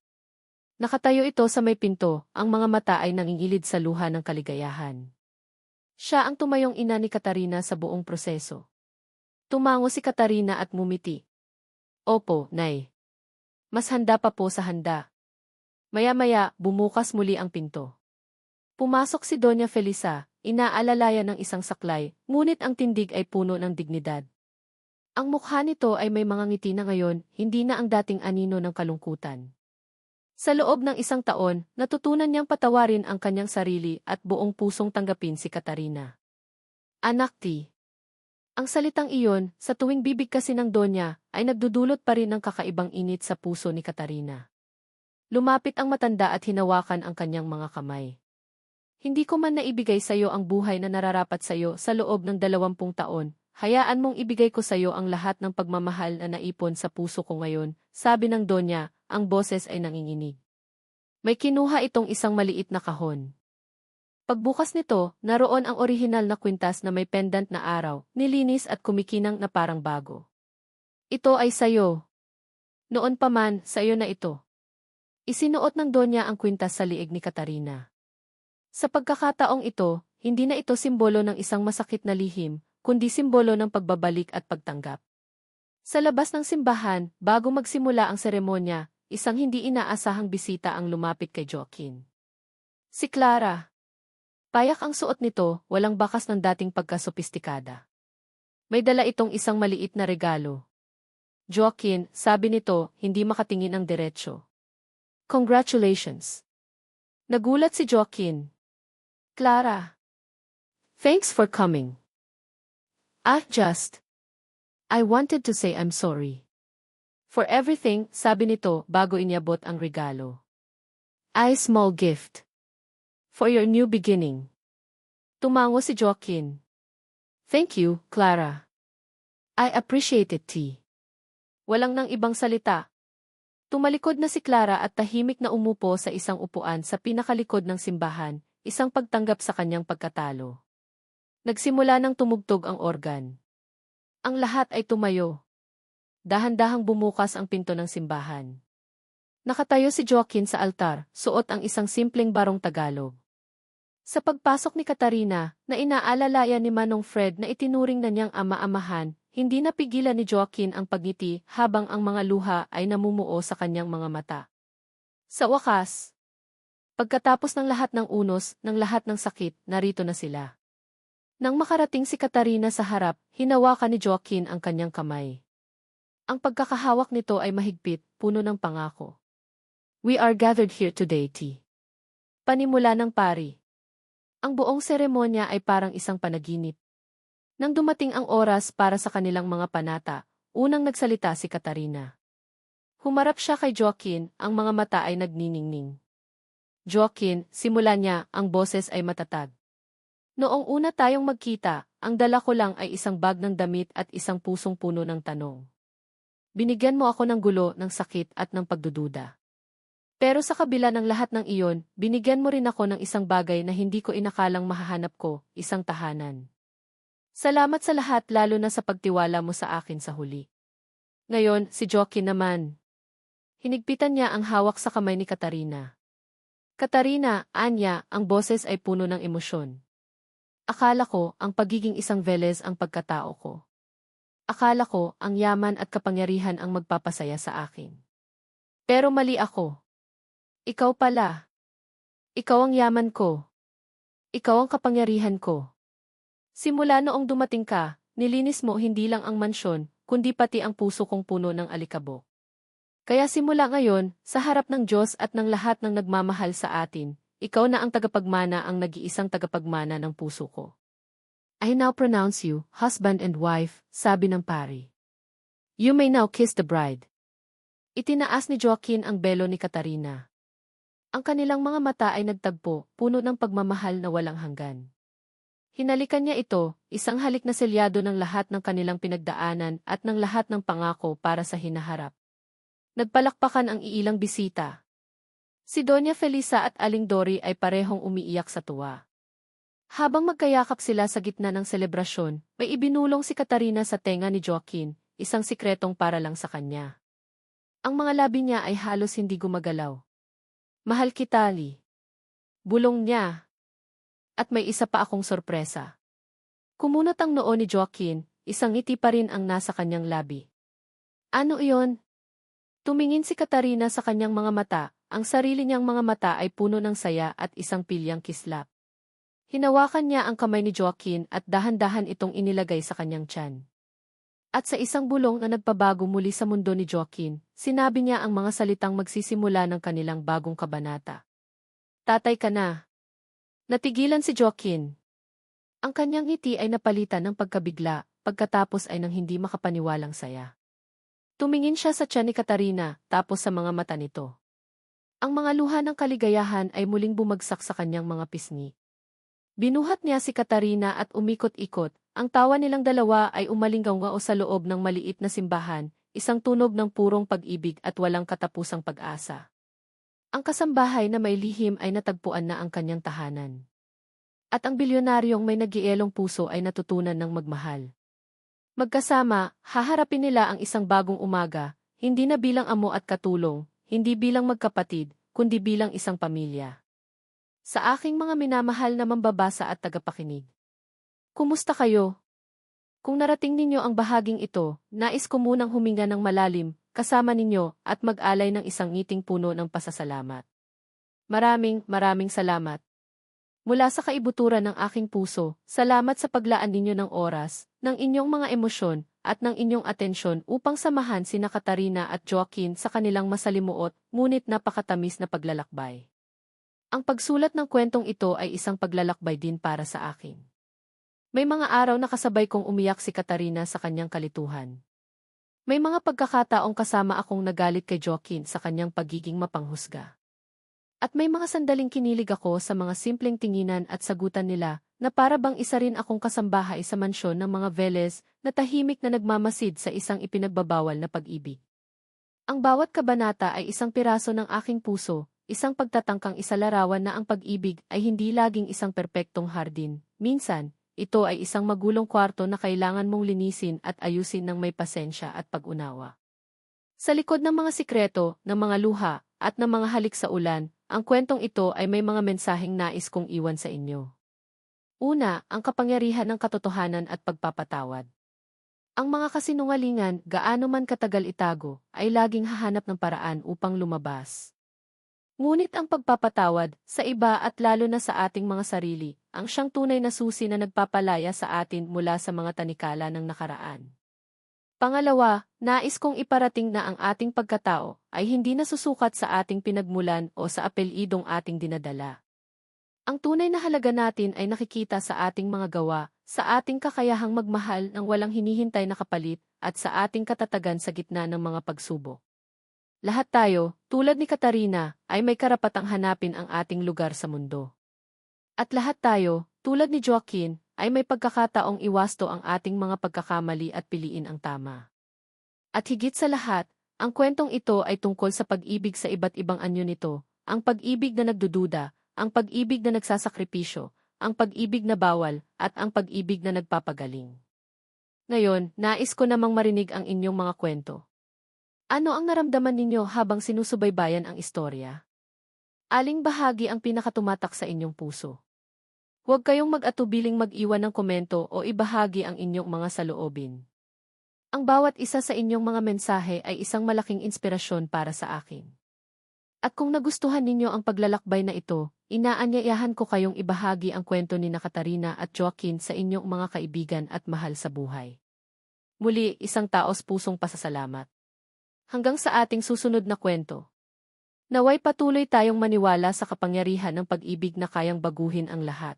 Nakatayo ito sa may pinto, ang mga mata ay nangingilid sa luha ng kaligayahan. Siya ang tumayong ina ni Katarina sa buong proseso. Tumango si Katarina at mumiti. Opo, Nay. Mas handa pa po sa handa. Maya-maya, bumukas muli ang pinto. Pumasok si Doña Felisa, inaalalayan ng isang saklay, ngunit ang tindig ay puno ng dignidad. Ang mukha nito ay may mga ngiti na ngayon, hindi na ang dating anino ng kalungkutan. Sa loob ng isang taon, natutunan niyang patawarin ang kanyang sarili at buong pusong tanggapin si Katarina. Anak ti. Ang salitang iyon, sa tuwing bibig kasi ng Donya, ay nagdudulot pa rin ng kakaibang init sa puso ni Katarina. Lumapit ang matanda at hinawakan ang kanyang mga kamay. Hindi ko man naibigay sa iyo ang buhay na nararapat sa iyo sa loob ng 20 taon, hayaan mong ibigay ko sa iyo ang lahat ng pagmamahal na naipon sa puso ko ngayon, sabi ng Donya. Ang boses ay nanginginig. May kinuha itong isang maliit na kahon. Pagbukas nito, naroon ang orihinal na kwintas na may pendant na araw, nilinis at kumikinang na parang bago. Ito ay sayo. Noon pa man, sayo na ito. Isinuot ng Donya ang kwintas sa liig ni Katarina. Sa pagkakataong ito, hindi na ito simbolo ng isang masakit na lihim, kundi simbolo ng pagbabalik at pagtanggap. Sa labas ng simbahan, bago magsimula ang seremonya, isang hindi inaasahang bisita ang lumapit kay Joaquin. Si Clara. Payak ang suot nito, walang bakas ng dating pagkasopistikada. May dala itong isang maliit na regalo. Joaquin, sabi nito, hindi makatingin ang diretsyo. Congratulations. Nagulat si Joaquin. Clara. Thanks for coming. I wanted to say I'm sorry. For everything, sabi nito bago inyabot ang regalo. A small gift. For your new beginning. Tumango si Joaquin. Thank you, Clara. I appreciate it, T. Walang nang ibang salita. Tumalikod na si Clara at tahimik na umupo sa isang upuan sa pinakalikod ng simbahan, isang pagtanggap sa kanyang pagkatalo. Nagsimula ng tumugtog ang organ. Ang lahat ay tumayo. Dahan-dahang bumukas ang pinto ng simbahan. Nakatayo si Joaquin sa altar, suot ang isang simpleng barong Tagalog. Sa pagpasok ni Katarina, na inaalalayan ni Manong Fred na itinuring na niyang ama-amahan, hindi napigilan ni Joaquin ang pagngiti habang ang mga luha ay namumuo sa kanyang mga mata. Sa wakas, pagkatapos ng lahat ng unos, ng lahat ng sakit, narito na sila. Nang makarating si Katarina sa harap, hinawakan ni Joaquin ang kanyang kamay. Ang pagkakahawak nito ay mahigpit, puno ng pangako. We are gathered here today, T. Panimula ng pari. Ang buong seremonya ay parang isang panaginip. Nang dumating ang oras para sa kanilang mga panata, unang nagsalita si Katarina. Humarap siya kay Joaquin, ang mga mata ay nagniningning. Joaquin, simula niya, ang boses ay matatag. Noong una tayong magkita, ang dala ko lang ay isang bag ng damit at isang pusong puno ng tanong. Binigyan mo ako ng gulo, ng sakit at ng pagdududa. Pero sa kabila ng lahat ng iyon, binigyan mo rin ako ng isang bagay na hindi ko inakalang mahahanap ko, isang tahanan. Salamat sa lahat lalo na sa pagtiwala mo sa akin sa huli. Ngayon, si Joaquin naman. Hinigpitan niya ang hawak sa kamay ni Katarina. Katarina, Anya, ang boses ay puno ng emosyon. Akala ko, ang pagiging isang Velez ang pagkatao ko. Akala ko, ang yaman at kapangyarihan ang magpapasaya sa akin. Pero mali ako. Ikaw pala. Ikaw ang yaman ko. Ikaw ang kapangyarihan ko. Simula noong dumating ka, nilinis mo hindi lang ang mansyon, kundi pati ang puso kong puno ng alikabok. Kaya simula ngayon, sa harap ng Diyos at ng lahat ng nagmamahal sa atin, ikaw na ang tagapagmana ang nag-iisang tagapagmana ng puso ko. I now pronounce you, husband and wife, sabi ng pari. You may now kiss the bride. Itinaas ni Joaquin ang belo ni Katarina. Ang kanilang mga mata ay nagtagpo, puno ng pagmamahal na walang hanggan. Hinalikan niya ito, isang halik na selyado ng lahat ng kanilang pinagdaanan at ng lahat ng pangako para sa hinaharap. Nagpalakpakan ang iilang bisita. Si Doña Felisa at Aling Dory ay parehong umiiyak sa tuwa. Habang magkayakap sila sa gitna ng selebrasyon, may ibinulong si Katarina sa tenga ni Joaquin, isang sikretong para lang sa kanya. Ang mga labi niya ay halos hindi gumagalaw. Mahal kita, Li. Bulong niya. At may isa pa akong sorpresa. Kumunot ang noo ni Joaquin, isang ngiti pa rin ang nasa kanyang labi. Ano iyon? Tumingin si Katarina sa kanyang mga mata, ang sarili niyang mga mata ay puno ng saya at isang pilyang kislap. Hinawakan niya ang kamay ni Joaquin at dahan-dahan itong inilagay sa kanyang tiyan. At sa isang bulong na nagpabago muli sa mundo ni Joaquin, sinabi niya ang mga salitang magsisimula ng kanilang bagong kabanata. Tatay ka na. Natigilan si Joaquin. Ang kanyang ngiti ay napalitan ng pagkabigla, pagkatapos ay ng hindi makapaniwalang saya. Tumingin siya sa tiyan ni Katarina, tapos sa mga mata nito. Ang mga luha ng kaligayahan ay muling bumagsak sa kanyang mga pisngi. Binuhat niya si Katarina at umikot-ikot, ang tawa nilang dalawa ay umalinggaw sa loob ng maliit na simbahan, isang tunog ng purong pag-ibig at walang katapusang pag-asa. Ang kasambahay na may lihim ay natagpuan na ang kanyang tahanan. At ang bilyonaryong may nagielong puso ay natutunan ng magmahal. Magkasama, haharapin nila ang isang bagong umaga, hindi na bilang amo at katulong, hindi bilang magkapatid, kundi bilang isang pamilya. Sa aking mga minamahal na mambabasa at tagapakinig. Kumusta kayo? Kung narating ninyo ang bahaging ito, nais ko munang huminga ng malalim, kasama ninyo, at mag-alay ng isang ngiting puno ng pasasalamat. Maraming salamat. Mula sa kaibuturan ng aking puso, salamat sa paglaan ninyo ng oras, ng inyong mga emosyon, at ng inyong atensyon upang samahan sina Katarina at Joaquin sa kanilang masalimuot, ngunit napakatamis na paglalakbay. Ang pagsulat ng kwentong ito ay isang paglalakbay din para sa akin. May mga araw na kasabay kong umiyak si Katarina sa kanyang kalituhan. May mga pagkakataong kasama akong nagalit kay Joaquin sa kanyang pagiging mapanghusga. At may mga sandaling kinilig ako sa mga simpleng tinginan at sagutan nila na para bang isa rin akong kasambahay sa mansyon ng mga Velez na tahimik na nagmamasid sa isang ipinagbabawal na pag-ibig. Ang bawat kabanata ay isang piraso ng aking puso, isang pagtatangkang isalarawan na ang pag-ibig ay hindi laging isang perpektong hardin. Minsan, ito ay isang magulong kwarto na kailangan mong linisin at ayusin ng may pasensya at pag-unawa. Sa likod ng mga sikreto, ng mga luha, at ng mga halik sa ulan, ang kwentong ito ay may mga mensaheng nais kong iwan sa inyo. Una, ang kapangyarihan ng katotohanan at pagpapatawad. Ang mga kasinungalingan, gaano man katagal itago, ay laging hahanap ng paraan upang lumabas. Ngunit ang pagpapatawad, sa iba at lalo na sa ating mga sarili, ang siyang tunay na susi na nagpapalaya sa atin mula sa mga tanikala ng nakaraan. Pangalawa, nais kong iparating na ang ating pagkatao ay hindi nasusukat sa ating pinagmulan o sa apelyidong ating dinadala. Ang tunay na halaga natin ay nakikita sa ating mga gawa, sa ating kakayahang magmahal ng walang hinihintay na kapalit, at sa ating katatagan sa gitna ng mga pagsubok. Lahat tayo, tulad ni Katarina, ay may karapatang hanapin ang ating lugar sa mundo. At lahat tayo, tulad ni Joaquin, ay may pagkakataong iwasto ang ating mga pagkakamali at piliin ang tama. At higit sa lahat, Ang kwentong ito ay tungkol sa pag-ibig sa iba't ibang anyo nito, ang pag-ibig na nagdududa, ang pag-ibig na nagsasakripisyo, ang pag-ibig na bawal, at ang pag-ibig na nagpapagaling. Ngayon, nais ko namang marinig ang inyong mga kwento. Ano ang naramdaman ninyo habang sinusubaybayan ang istorya? Aling bahagi ang pinakatumatak sa inyong puso? Huwag kayong mag-atubiling mag-iwan ng komento o ibahagi ang inyong mga saloobin. Ang bawat isa sa inyong mga mensahe ay isang malaking inspirasyon para sa akin. At kung nagustuhan ninyo ang paglalakbay na ito, inaanyayahan ko kayong ibahagi ang kwento ni Katarina at Joaquin sa inyong mga kaibigan at mahal sa buhay. Muli, isang taos-pusong pasasalamat. Hanggang sa ating susunod na kwento. Naway patuloy tayong maniwala sa kapangyarihan ng pag-ibig na kayang baguhin ang lahat.